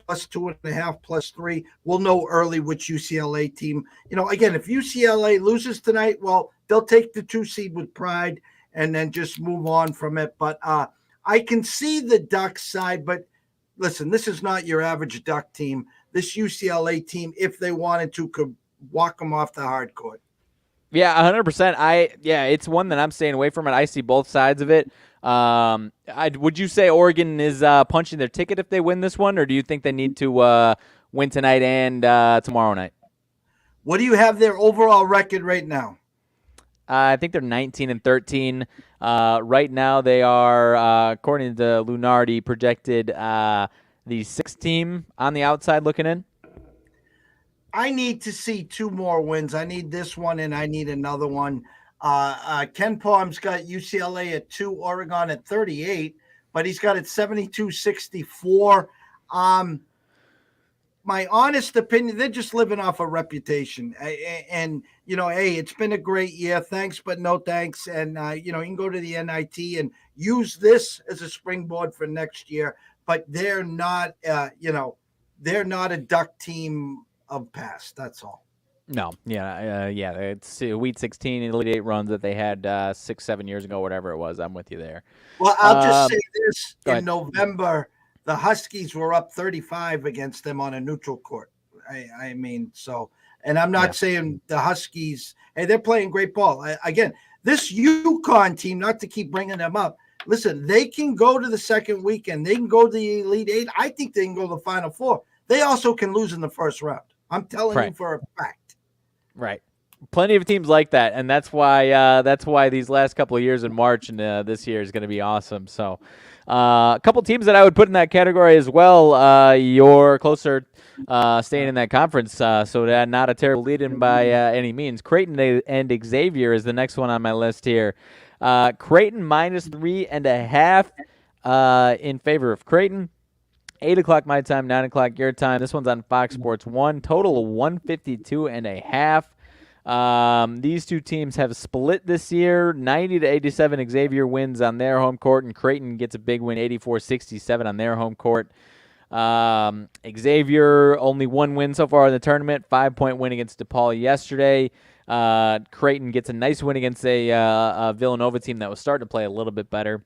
plus 2.5, plus 3. We'll know early which UCLA team. Again, if UCLA loses tonight, well, they'll take the 2 seed with pride and then just move on from it. But I can see the Ducks side, but listen, this is not your average Duck team. This UCLA team, if they wanted to, could walk them off the hard court. Yeah, 100%. It's one that I'm staying away from it. I see both sides of it. Would you say Oregon is punching their ticket if they win this one, or do you think they need to win tonight and tomorrow night? What do you have their overall record right now? I think they're 19-13. Right now they are, according to Lunardi, projected the 6th team on the outside looking in. I need to see 2 more wins. I need this one and I need another one. Ken Palm's got UCLA at 2, Oregon at 38, but he's got it 72-64. My honest opinion, they're just living off a reputation. And, hey, it's been a great year. Thanks, but no thanks. And, you can go to the NIT and use this as a springboard for next year. But they're not, they're not a Duck team of past. That's all. No, it's Wheat 16 and Elite 8 runs that they had 6-7 years ago, whatever it was. I'm with you there. Well, I'll just say this. Go In ahead. November, the Huskies were up 35 against them on a neutral court. And I'm not saying the Huskies, hey, they're playing great ball. Again, this UConn team, not to keep bringing them up, listen, they can go to the second weekend. They can go to the Elite 8. I think they can go to the Final Four. They also can lose in the first round. I'm telling you for a fact. Right. Plenty of teams like that, and that's why these last couple of years in March and this year is going to be awesome. So a couple teams that I would put in that category as well. You're closer staying in that conference, so not a terrible lead-in by any means. Creighton and Xavier is the next one on my list here. Creighton -3.5 in favor of Creighton. 8 o'clock my time, 9 o'clock your time. This one's on Fox Sports 1. Total of 152.5. These two teams have split this year. 90-87 Xavier wins on their home court, and Creighton gets a big win, 84-67 on their home court. Xavier only 1 win so far in the tournament, 5-point win against DePaul yesterday. Creighton gets a nice win against a Villanova team that was starting to play a little bit better.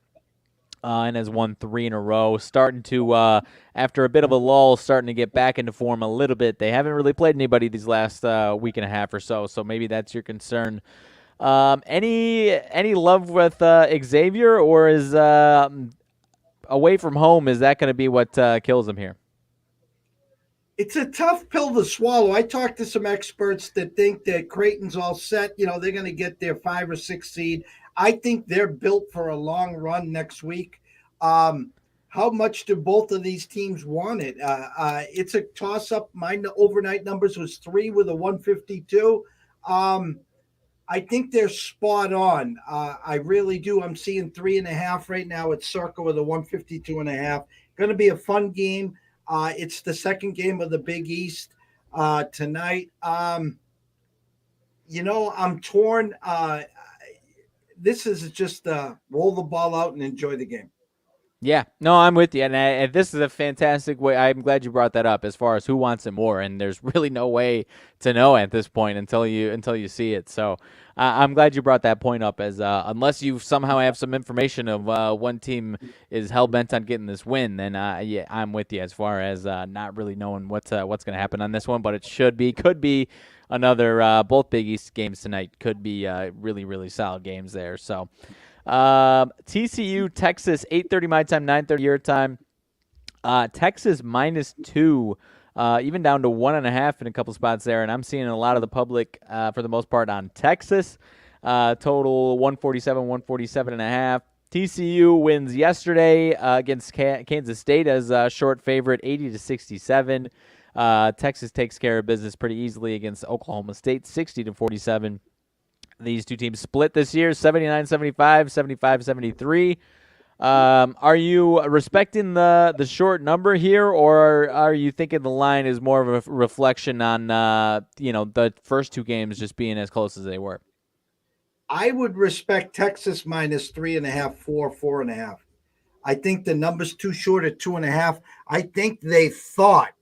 And has won 3 in a row, starting to, after a bit of a lull, starting to get back into form a little bit. They haven't really played anybody these last week and a half or so maybe that's your concern. Any love with Xavier, or is away from home, is that going to be what kills them here? It's a tough pill to swallow. I talked to some experts that think that Creighton's all set. They're going to get their 5 or 6 seed. I think they're built for a long run next week. How much do both of these teams want it? It's a toss-up. My overnight numbers was 3 with a 152. I think they're spot on. I really do. I'm seeing 3.5 right now. It's circa with a 152.5. Going to be a fun game. It's the second game of the Big East tonight. I'm torn. This is just roll the ball out and enjoy the game. Yeah, no, I'm with you, and this is a fantastic way. I'm glad you brought that up as far as who wants it more, and there's really no way to know at this point until you see it. So I'm glad you brought that point up, as unless you somehow have some information of one team is hell bent on getting this win, then yeah, I'm with you as far as not really knowing what's going to happen on this one, but it could be another both Big East games tonight could be really solid games there. So. TCU, Texas, 8:30 my time, 9:30 your time. Texas -2, even down to 1.5 in a couple spots there, and I'm seeing a lot of the public for the most part on Texas. Total 147.5. TCU wins yesterday against Kansas State as a short favorite, 80-67. Texas takes care of business pretty easily against Oklahoma State, 60-47. These two teams split this year, 79-75, 75-73. Are you respecting the short number here, or are you thinking the line is more of a reflection on the first two games just being as close as they were? I would respect Texas -3.5, 4.5. I think the number's too short at 2.5. I think they thought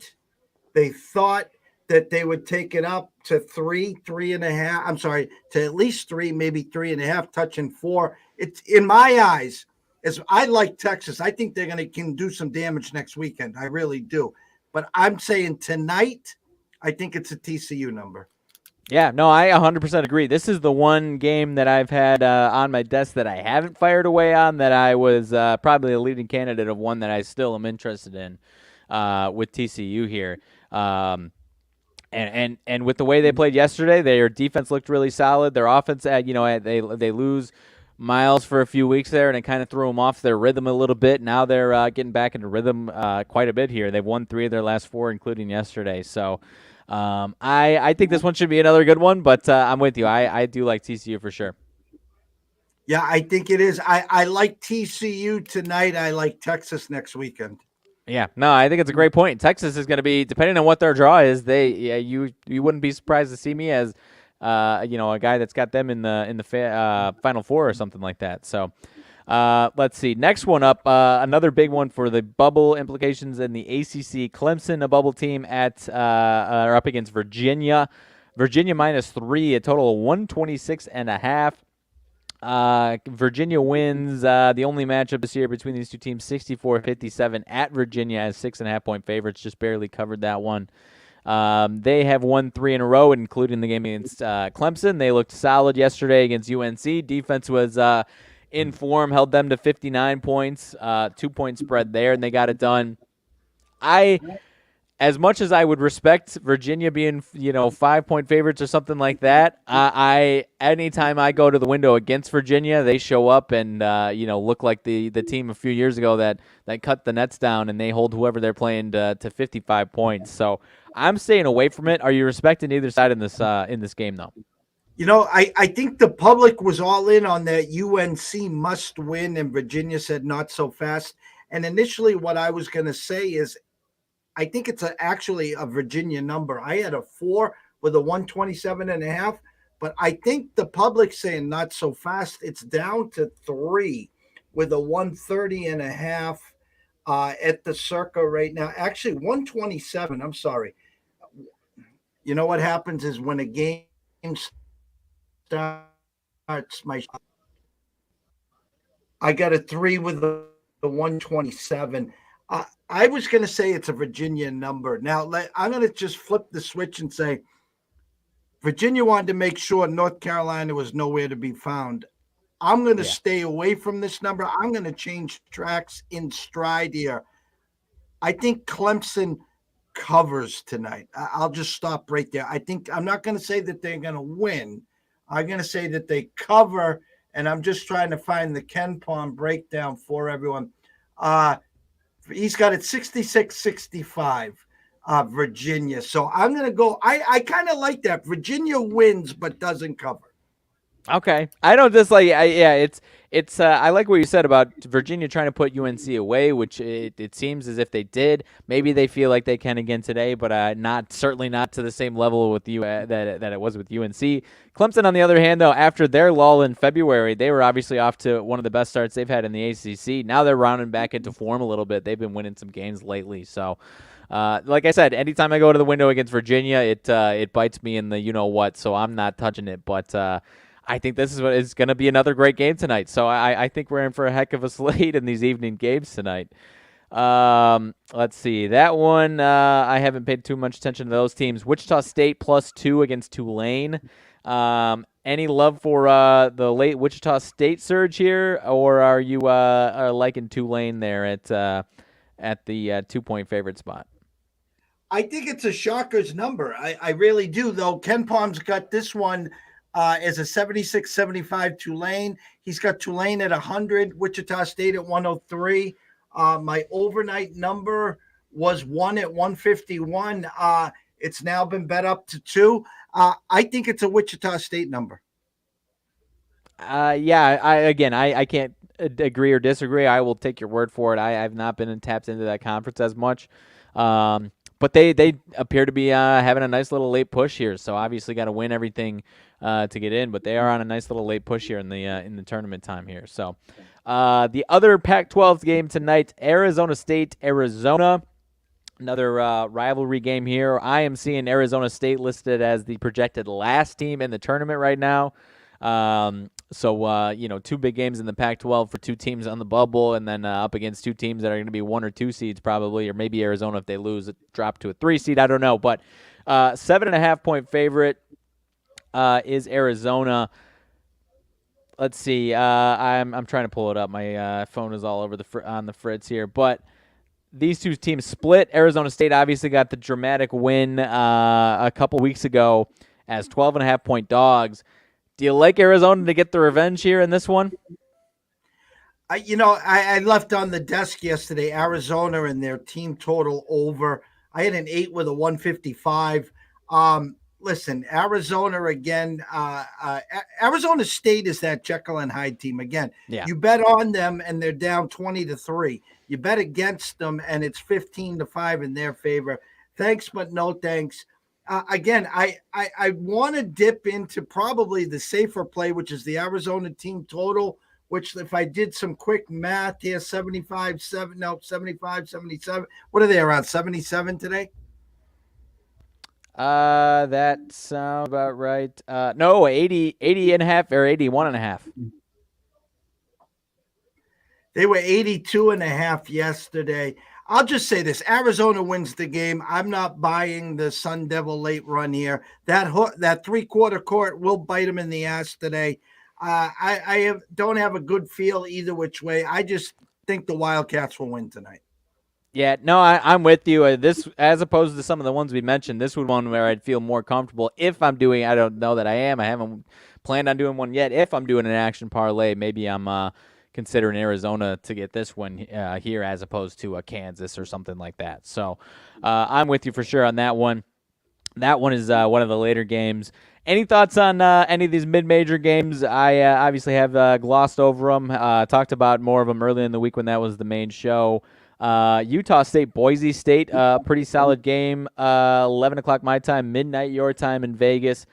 that they would take it up to 3.5. I'm sorry, to at least 3, maybe 3.5, touching 4. It's in my eyes. As I like Texas, I think they're can do some damage next weekend. I really do. But I'm saying tonight, I think it's a TCU number. Yeah, no, I 100% agree. This is the one game that I've had on my desk that I haven't fired away on, that I was probably a leading candidate of one that I still am interested in with TCU here. And with the way they played yesterday, their defense looked really solid. Their offense, they lose Miles for a few weeks there, and it kind of threw them off their rhythm a little bit. Now they're getting back into rhythm quite a bit here. They've won 3 of their last 4, including yesterday. So I think this one should be another good one, but I'm with you. I do like TCU for sure. Yeah, I think it is. I like TCU tonight. I like Texas next weekend. Yeah, no, I think it's a great point. Texas is going to be, depending on what their draw is, you wouldn't be surprised to see me as a guy that's got them in the Final Four or something like that. So let's see. Next one up, another big one for the bubble implications in the ACC. Clemson, a bubble team are up against Virginia. Virginia -3, a total of 126.5. Virginia wins the only matchup this year between these two teams, 64-57 at Virginia as 6.5-point favorites. Just barely covered that one. They have won 3 in a row, including the game against Clemson. They looked solid yesterday against UNC. Defense was in form, held them to 59 points, 2-point spread there, and they got it done. As much as I would respect Virginia being, 5-point favorites or something like that, anytime I go to the window against Virginia, they show up and look like the team a few years ago that cut the nets down, and they hold whoever they're playing to 55 points. So I'm staying away from it. Are you respecting either side in this game though? I think the public was all in on that UNC must win, and Virginia said not so fast. And initially, what I was going to say is, I think it's actually a Virginia number. I had a 4 with a 127.5, but I think the public's saying not so fast. It's down to 3 with a 130.5 at the circa right now. Actually, 127. I'm sorry. You know what happens is when a game starts, I got a 3 with the 127. I was going to say it's a Virginia number. Now, I'm going to just flip the switch and say Virginia wanted to make sure North Carolina was nowhere to be found. I'm going to stay away from this number. I'm going to change tracks in stride here. I think Clemson covers tonight. I'll just stop right there. I'm not going to say that they're going to win. I'm going to say that they cover, and I'm just trying to find the Ken Pom breakdown for everyone. He's got it 66-65, Virginia. So I'm going to go. I kind of like that. Virginia wins but doesn't cover. Okay, I don't dislike. Yeah, it's. I like what you said about Virginia trying to put UNC away, which it seems as if they did. Maybe they feel like they can again today, but not certainly not to the same level with you that it was with UNC. Clemson, on the other hand, though, after their lull in February, they were obviously off to one of the best starts they've had in the ACC. Now they're rounding back into form a little bit. They've been winning some games lately, so. Like I said, anytime I go to the window against Virginia, it bites me in the you know what, so I'm not touching it. But I think this is going to be another great game tonight. So I think we're in for a heck of a slate in these evening games tonight. Let's see. That one, I haven't paid too much attention to those teams. Wichita State +2 against Tulane. Any love for the late Wichita State surge here, or are you liking Tulane there at the 2-point favorite spot? I think it's a shocker's number. I really do, though. Ken Palm's got this one as a 76-75 Tulane. He's got Tulane at 100, Wichita State at 103. My overnight number was 1 at 151. It's now been bet up to 2. I think it's a Wichita State number. Yeah, I can't agree or disagree. I will take your word for it. I've not been tapped into that conference as much. But they appear to be having a nice little late push here. So obviously got to win everything to get in. But they are on a nice little late push here in the tournament time here. So the other Pac-12 game tonight, Arizona State, Arizona. Another rivalry game here. I am seeing Arizona State listed as the projected last team in the tournament right now. So, two big games in the Pac-12 for two teams on the bubble, and then up against two teams that are going to be 1 or 2 seeds probably, or maybe Arizona if they lose, drop to a 3 seed. I don't know, but 7.5-point favorite is Arizona. Let's see. I'm trying to pull it up. My phone is all over on the fritz here, but these two teams split. Arizona State obviously got the dramatic win a couple weeks ago as 12.5-point dogs. Do you like Arizona to get the revenge here in this one? I left on the desk yesterday Arizona and their team total over. I had an 8 with a 155. Listen, Arizona again. Arizona State is that Jekyll and Hyde team again. Yeah. You bet on them and they're down 20-3. You bet against them and it's 15-5 in their favor. Thanks, but no thanks. Again, I want to dip into probably the safer play, which is the Arizona team total, which if I did some quick math here, 75, 77. What are they, around 77 today? That sounds about right. No, 80 and a half or 81 and a half. They were 82.5 yesterday. I'll just say this. Arizona wins the game. I'm not buying the Sun Devil late run here. That three-quarter court will bite them in the ass today. I don't have a good feel either which way. I just think the Wildcats will win tonight. Yeah, no, I'm with you. This, as opposed to some of the ones we mentioned, this would be one where I'd feel more comfortable if I'm doing. I don't know that I am. I haven't planned on doing one yet. If I'm doing an action parlay, maybe I'm considering Arizona to get this one here as opposed to a Kansas or something like that. So I'm with you for sure on that one. That one is one of the later games. Any thoughts on any of these mid-major games? I obviously have glossed over them. Talked about more of them earlier in the week when that was the main show. Utah State, Boise State, pretty solid game. 11 o'clock my time, midnight your time in Vegas.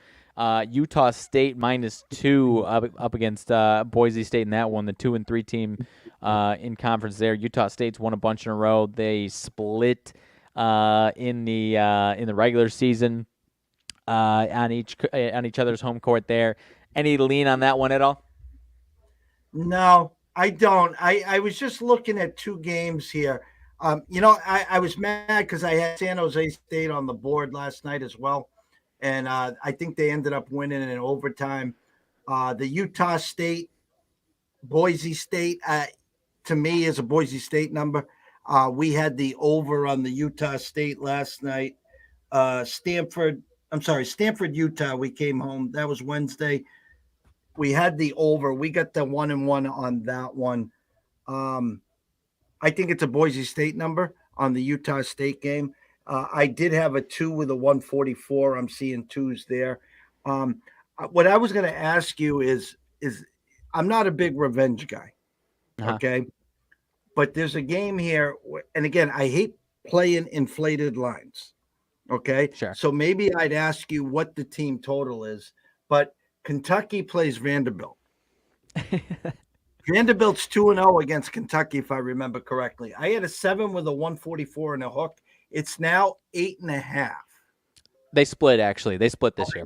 Utah State -2 up against Boise State in that one, the 2 and 3 team in conference there. Utah State's won a bunch in a row. They split in the regular season on each other's home court there. Any lean on that one at all? No, I don't. I was just looking at 2 games here. I was mad because I had San Jose State on the board last night as well. And I think they ended up winning in overtime. The Utah State, Boise State, to me, is a Boise State number. We had the over on the Utah State last night. Stanford, Utah. We came home. That was Wednesday. We had the over. We got the 1-1 on that one. I think it's a Boise State number on the Utah State game. I did have a 2 with a 144. I'm seeing 2s there. what I was going to ask you is I'm not a big revenge guy, Uh-huh. okay? But there's a game here, and again, I hate playing inflated lines, okay? Sure. So maybe I'd ask you what the team total is, but Kentucky plays Vanderbilt. Vanderbilt's 2-0 against Kentucky, if I remember correctly. I had a 7 with a 144 and a hook. It's now 8.5. They split, actually. They split this year.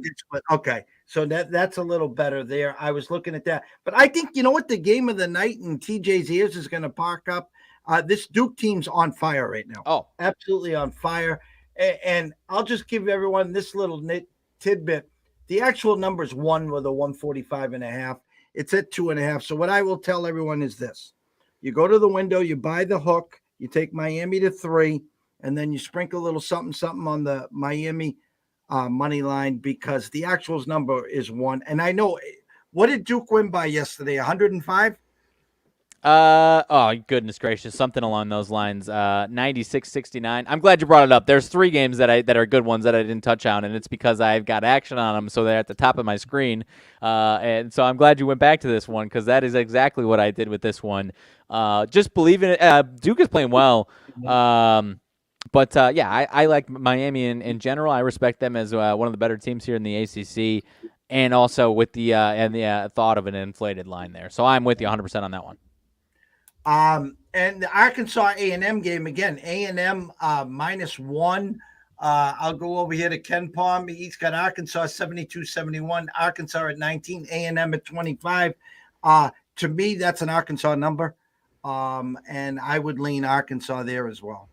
Okay, so that's a little better there. I was looking at that, but I think you know what, the game of the night in TJ's ears is going to park up. This Duke team's on fire right now. Oh, Absolutely on fire. And I'll just give everyone this little tidbit. The actual number is 1 with a 145.5. It's at 2.5. So what I will tell everyone is this: you go to the window, you buy the hook, you take Miami to 3, and then you sprinkle a little something on the Miami money line, because the actuals number is 1. And I know, what did Duke win by yesterday? 105? Oh, goodness gracious, something along those lines. 96-69. I'm glad you brought it up. There's 3 games that are good ones that I didn't touch on, and it's because I've got action on them, so they're at the top of my screen. And so I'm glad you went back to this one, because that is exactly what I did with this one. Just believe in it. Duke is playing well. But I like Miami in general. I respect them as one of the better teams here in the ACC, and also with the thought of an inflated line there. So I'm with you 100% on that one. And the Arkansas A&M game, again, A&M -1. I'll go over here to Ken Palm. He's got Arkansas 72-71, Arkansas at 19, A&M at 25. To me, that's an Arkansas number, and I would lean Arkansas there as well.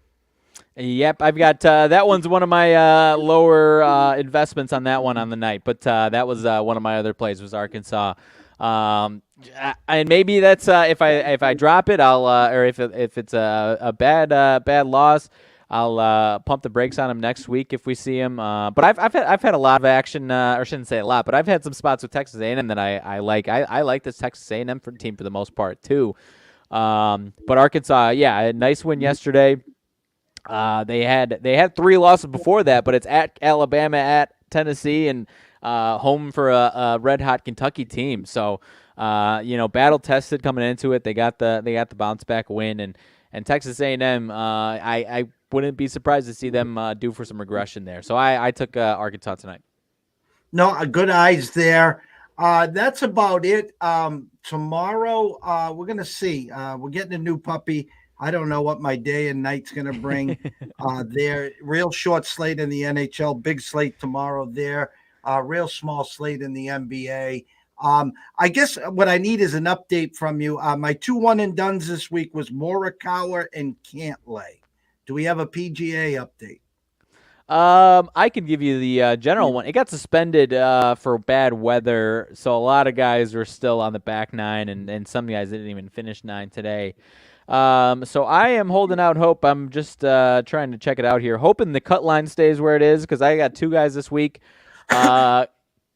Yep, I've got that one's one of my lower investments on that one on the night, but that was one of my other plays was Arkansas. And maybe that's if I drop it, I'll or if it's a bad loss, I'll pump the brakes on him next week if we see him. But I've had a lot of action, or I shouldn't say a lot, but I've had some spots with Texas A&M that I like. I like this Texas A&M team for the most part too. But Arkansas, yeah, a nice win yesterday. They had 3 losses before that, but it's at Alabama, at Tennessee, and home for a red hot Kentucky team. So battle tested coming into it. They got the bounce back win, and Texas A&M. I wouldn't be surprised to see them due for some regression there. So I took Arkansas tonight. No, good eyes there. That's about it. Tomorrow, we're going to see. We're getting a new puppy. I don't know what my day and night's going to bring. There, real short slate in the NHL, big slate tomorrow there. Real small slate in the NBA. I guess what I need is an update from you. My 2 one-and-dones this week was Morikawa and Cantlay. Do we have a PGA update? I can give you the general one. It got suspended for bad weather, so a lot of guys were still on the back 9, and some guys didn't even finish 9 today. So I am holding out hope. I'm just trying to check it out here, hoping the cut line stays where it is, because I got 2 guys this week.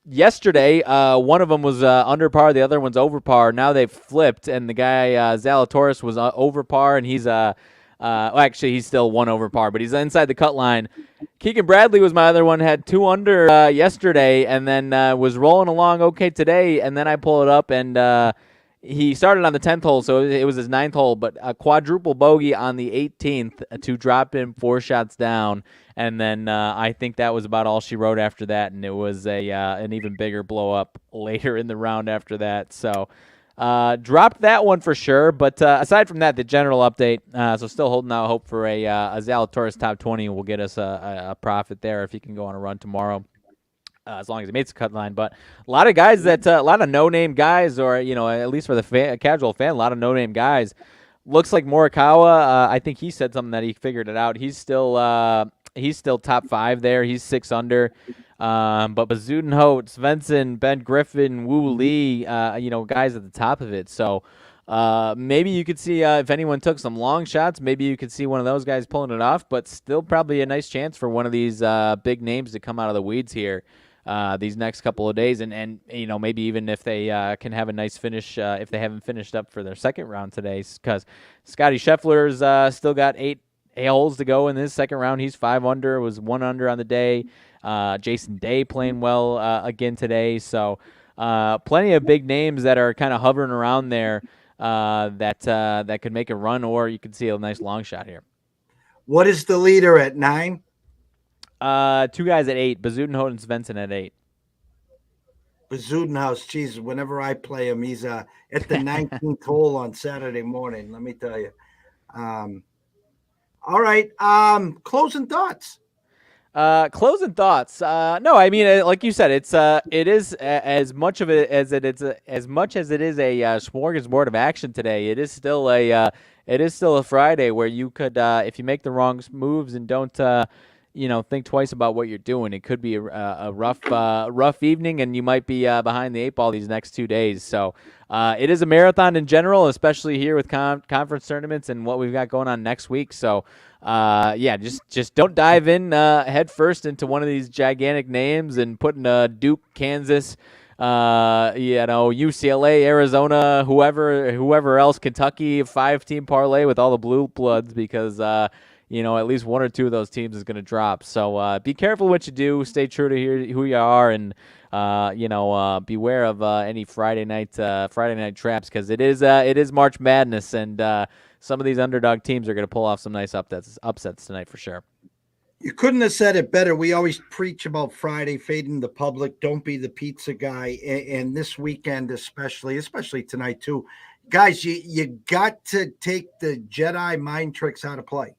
Yesterday, one of them was under par, the other one's over par. Now they've flipped, and the guy Zalatoris was over par, and he's actually he's still 1 over par, but he's inside the cut line. Keegan Bradley was my other one, had 2 under yesterday, and then was rolling along okay today, and then I pull it up, and he started on the 10th hole, so it was his 9th hole, but a quadruple bogey on the 18th to drop him 4 shots down, and then I think that was about all she wrote after that, and it was an even bigger blow-up later in the round after that. So dropped that one for sure, but aside from that, the general update, so still holding out hope for a Zalatoris top 20 will get us a profit there if he can go on a run tomorrow. As long as he makes the cut line. But a lot of guys a lot of no-name guys, or, at least for the casual fan, a lot of no-name guys. Looks like Morikawa, I think he said something that he figured it out. He's still top 5 there. He's 6 under. But Bazudenhout, Svensson, Ben Griffin, Wu Lee, guys at the top of it. So maybe you could see if anyone took some long shots, maybe you could see one of those guys pulling it off, but still probably a nice chance for one of these big names to come out of the weeds here these next couple of days, and maybe even if they can have a nice finish if they haven't finished up for their second round today, because Scotty Scheffler's still got holes to go in this second round. He's 5 under, was 1 under on the day. Jason Day playing well again today. So plenty of big names that are kind of hovering around there that could make a run, or you could see a nice long shot here. What is the leader at 9? 2 guys at 8, Bazudenhout and Svensson at 8. Bazudenhouse, Jesus, whenever I play him, he's at the 19th hole on Saturday morning, let me tell you. All right, closing thoughts. Closing thoughts. No, I mean, like you said, it is as much of it as as much as it is a smorgasbord of action today. It is still a Friday where you could, if you make the wrong moves and don't, think twice about what you're doing, it could be a rough evening, and you might be behind the 8 ball these next 2 days. So it is a marathon in general, especially here with conference tournaments and what we've got going on next week. So just don't dive in head first into one of these gigantic names and putting Duke, Kansas, UCLA, Arizona, whoever else, Kentucky, 5-team parlay with all the blue bloods, because at least 1 or 2 of those teams is going to drop. So be careful what you do. Stay true to who you are, and beware of any Friday night traps, because it is March Madness, and some of these underdog teams are going to pull off some nice upsets tonight for sure. You couldn't have said it better. We always preach about Friday, fading the public. Don't be the pizza guy. And this weekend, especially tonight too, guys, you got to take the Jedi mind tricks out of play.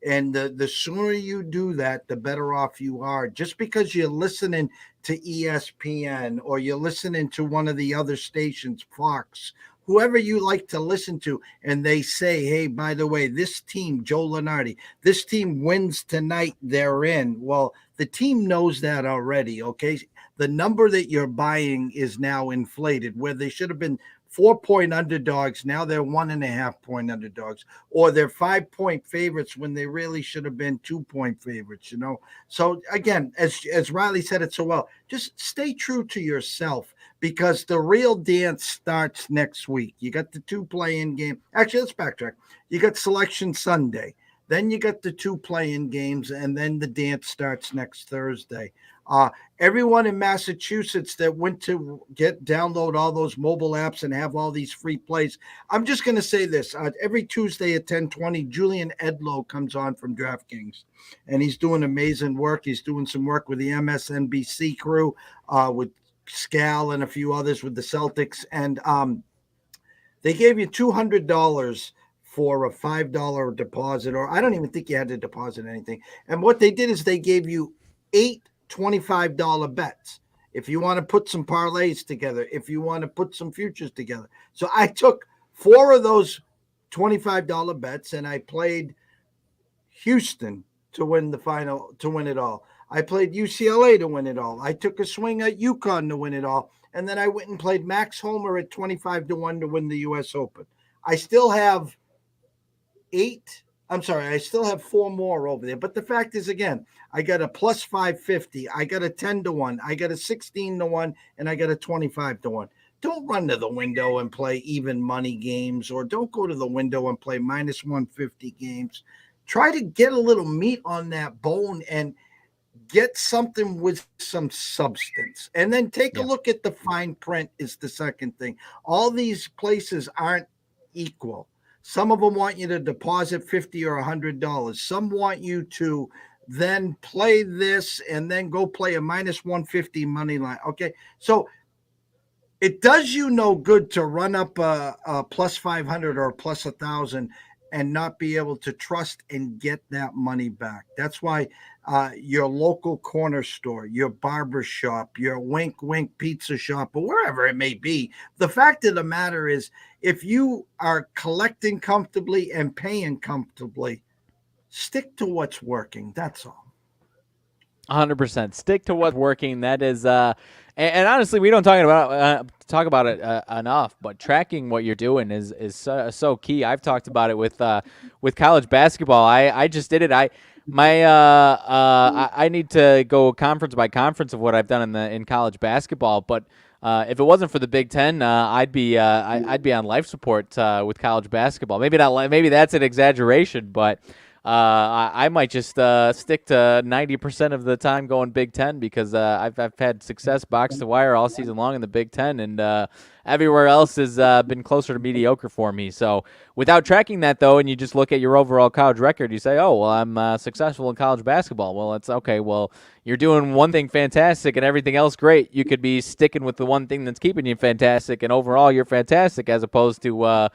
And the sooner you do that, the better off you are. Just because you're listening to ESPN or you're listening to one of the other stations, Fox, whoever you like to listen to, and they say, hey, by the way, this team, Joe Lunardi, this team wins tonight, they're in. Well, the team knows that already, okay? The number that you're buying is now inflated, where they should have been 4-point underdogs. Now they're 1.5-point underdogs, or they're 5-point favorites when they really should have been 2-point favorites, So again, as Riley said it so well, just stay true to yourself, because the real dance starts next week. You got the 2 play-in game. Actually, let's backtrack. You got Selection Sunday. Then you got the 2 play-in games, and then the dance starts next Thursday. Everyone in Massachusetts that went to download all those mobile apps and have all these free plays, I'm just going to say this. Every Tuesday at 10:20, Julian Edlow comes on from DraftKings, and he's doing amazing work. He's doing some work with the MSNBC crew, with Scal and a few others with the Celtics. And they gave you $200 for a $5 deposit, or I don't even think you had to deposit anything. And what they did is they gave you 8 $25 bets if you want to put some parlays together, if you want to put some futures together. So I took 4 of those $25 bets, and I played Houston to win it all. I played UCLA to win it all. I took a swing at UConn to win it all. And then I went and played Max Homer at 25-1 to win the U.S. Open. I still have 4 more over there. But the fact is, again, I got a plus 550. I got a 10-1. I got a 16-1, and I got a 25-1. Don't run to the window and play even money games, or don't go to the window and play minus 150 games. Try to get a little meat on that bone and get something with some substance. And then take a look at the fine print is the second thing. All these places aren't equal. Some of them want you to deposit $50 or $100. Some want you to then play this and then go play a minus 150 money line. Okay, so it does you no good to run up a plus 500 or plus 1,000 and not be able to trust and get that money back. That's why your local corner store, your barber shop, your wink wink pizza shop, or wherever it may be, the fact of the matter is, if you are collecting comfortably and paying comfortably, stick to what's working. That's all. 100%. Stick to what's working. That is, and honestly, we don't talk about it enough. But tracking what you're doing is so key. I've talked about it with college basketball. I just did it. I need to go conference by conference of what I've done in college basketball. But if it wasn't for the Big Ten, I'd be on life support with college basketball. Maybe not. Maybe that's an exaggeration, but I might just stick to 90% of the time going Big Ten because I've had success box to wire all season long in the Big Ten, and everywhere else has been closer to mediocre for me. So without tracking that though, and you just look at your overall college record, you say, oh well, I'm successful in college basketball. Well, it's okay. Well, you're doing one thing fantastic and everything else great. You could be sticking with the one thing that's keeping you fantastic, and overall you're fantastic as opposed to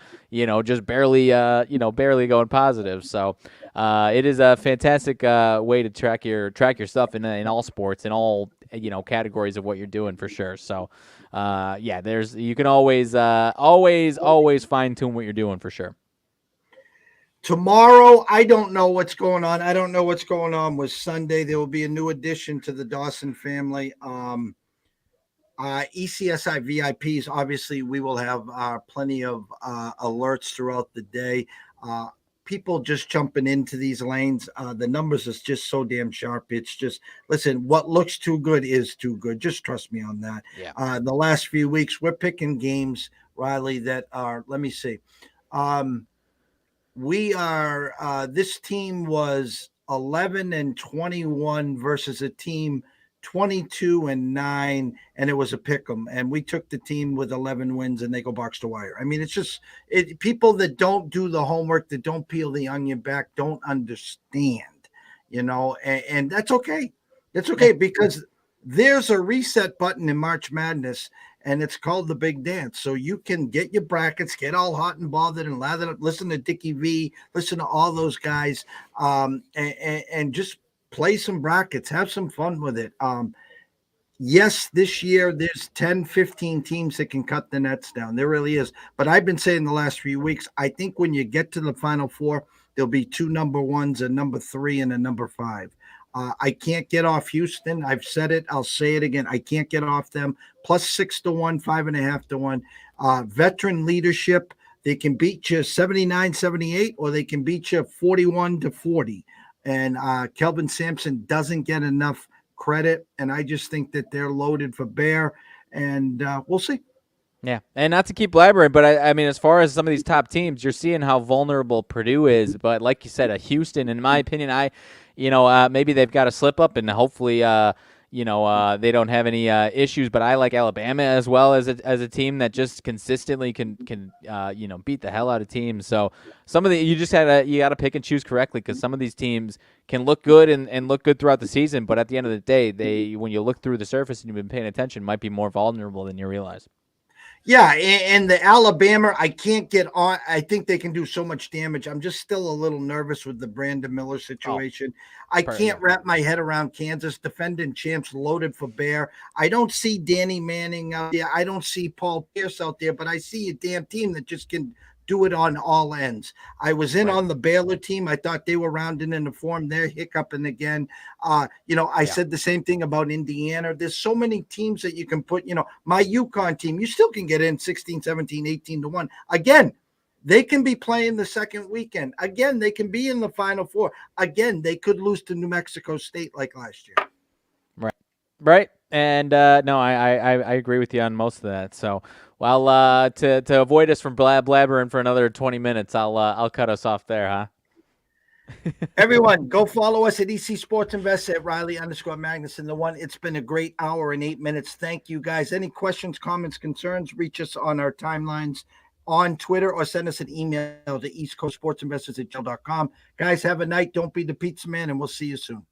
just barely going positive. So it is a fantastic way to track your stuff in all sports, in all categories of what you're doing for sure. So you can always fine tune what you're doing for sure. Tomorrow, I don't know what's going on. I don't know what's going on with Sunday. There will be a new addition to the Dawson family. ECSI VIPs, obviously, we will have plenty of alerts throughout the day. People just jumping into these lanes. The numbers is just so damn sharp. It's just, listen, what looks too good is too good. Just trust me on that. Yeah. The last few weeks, we're picking games, Riley, that are, let me see. We are, this team was 11-21 versus a team 22-9, and it was a pick 'em. And we took the team with 11 wins, and they go box to wire. I mean, it's just people that don't do the homework, that don't peel the onion back, don't understand, and that's okay. That's okay because there's a reset button in March Madness, and it's called the Big Dance. So you can get your brackets, get all hot and bothered and lathered up, listen to Dickie V, listen to all those guys, and just play some brackets, have some fun with it. Yes, this year there's 10, 15 teams that can cut the nets down. There really is. But I've been saying the last few weeks, I think when you get to the Final Four, there'll be 2 number ones, a number 3, and a number 5. I can't get off Houston. I've said it. I'll say it again. I can't get off them. Plus 6-1, 5.5-1. Veteran leadership. They can beat you 79-78, or they can beat you 41-40. And Kelvin Sampson doesn't get enough credit. And I just think that they're loaded for bear. And we'll see. Yeah, and not to keep blabbering, but I mean, as far as some of these top teams, you're seeing how vulnerable Purdue is. But like you said, Houston, in my opinion, maybe they've got a slip up, and hopefully, they don't have any issues. But I like Alabama as well as a team that just consistently can beat the hell out of teams. So some of you got to pick and choose correctly, because some of these teams can look good and look good throughout the season, but at the end of the day, when you look through the surface and you've been paying attention, might be more vulnerable than you realize. Yeah, and the Alabama, I can't get on. I think they can do so much damage. I'm just still a little nervous with the Brandon Miller situation. I can't wrap my head around Kansas, defending champs, loaded for bear. I don't see Danny Manning out there. I don't see Paul Pierce out there, but I see a damn team that just can do it on all ends. I was in on the Baylor team. I thought they were rounding in the form. They're hiccuping again. I said the same thing about Indiana. There's so many teams that you can put, my UConn team, you still can get in 16, 17, 18-1. Again, they can be playing the second weekend. Again, they can be in the Final Four. Again, they could lose to New Mexico State like last year. Right. And no, I agree with you on most of that. So, well, to avoid us from blabbering for another 20 minutes, I'll cut us off there, huh? Everyone, go follow us at EC Sports Invest at Riley_Magnuson. It's been a great hour and 8 minutes. Thank you, guys. Any questions, comments, concerns, reach us on our timelines on Twitter, or send us an email to eastcoastsportsinvestors@gmail.com. Guys, have a night. Don't be the pizza man, and we'll see you soon.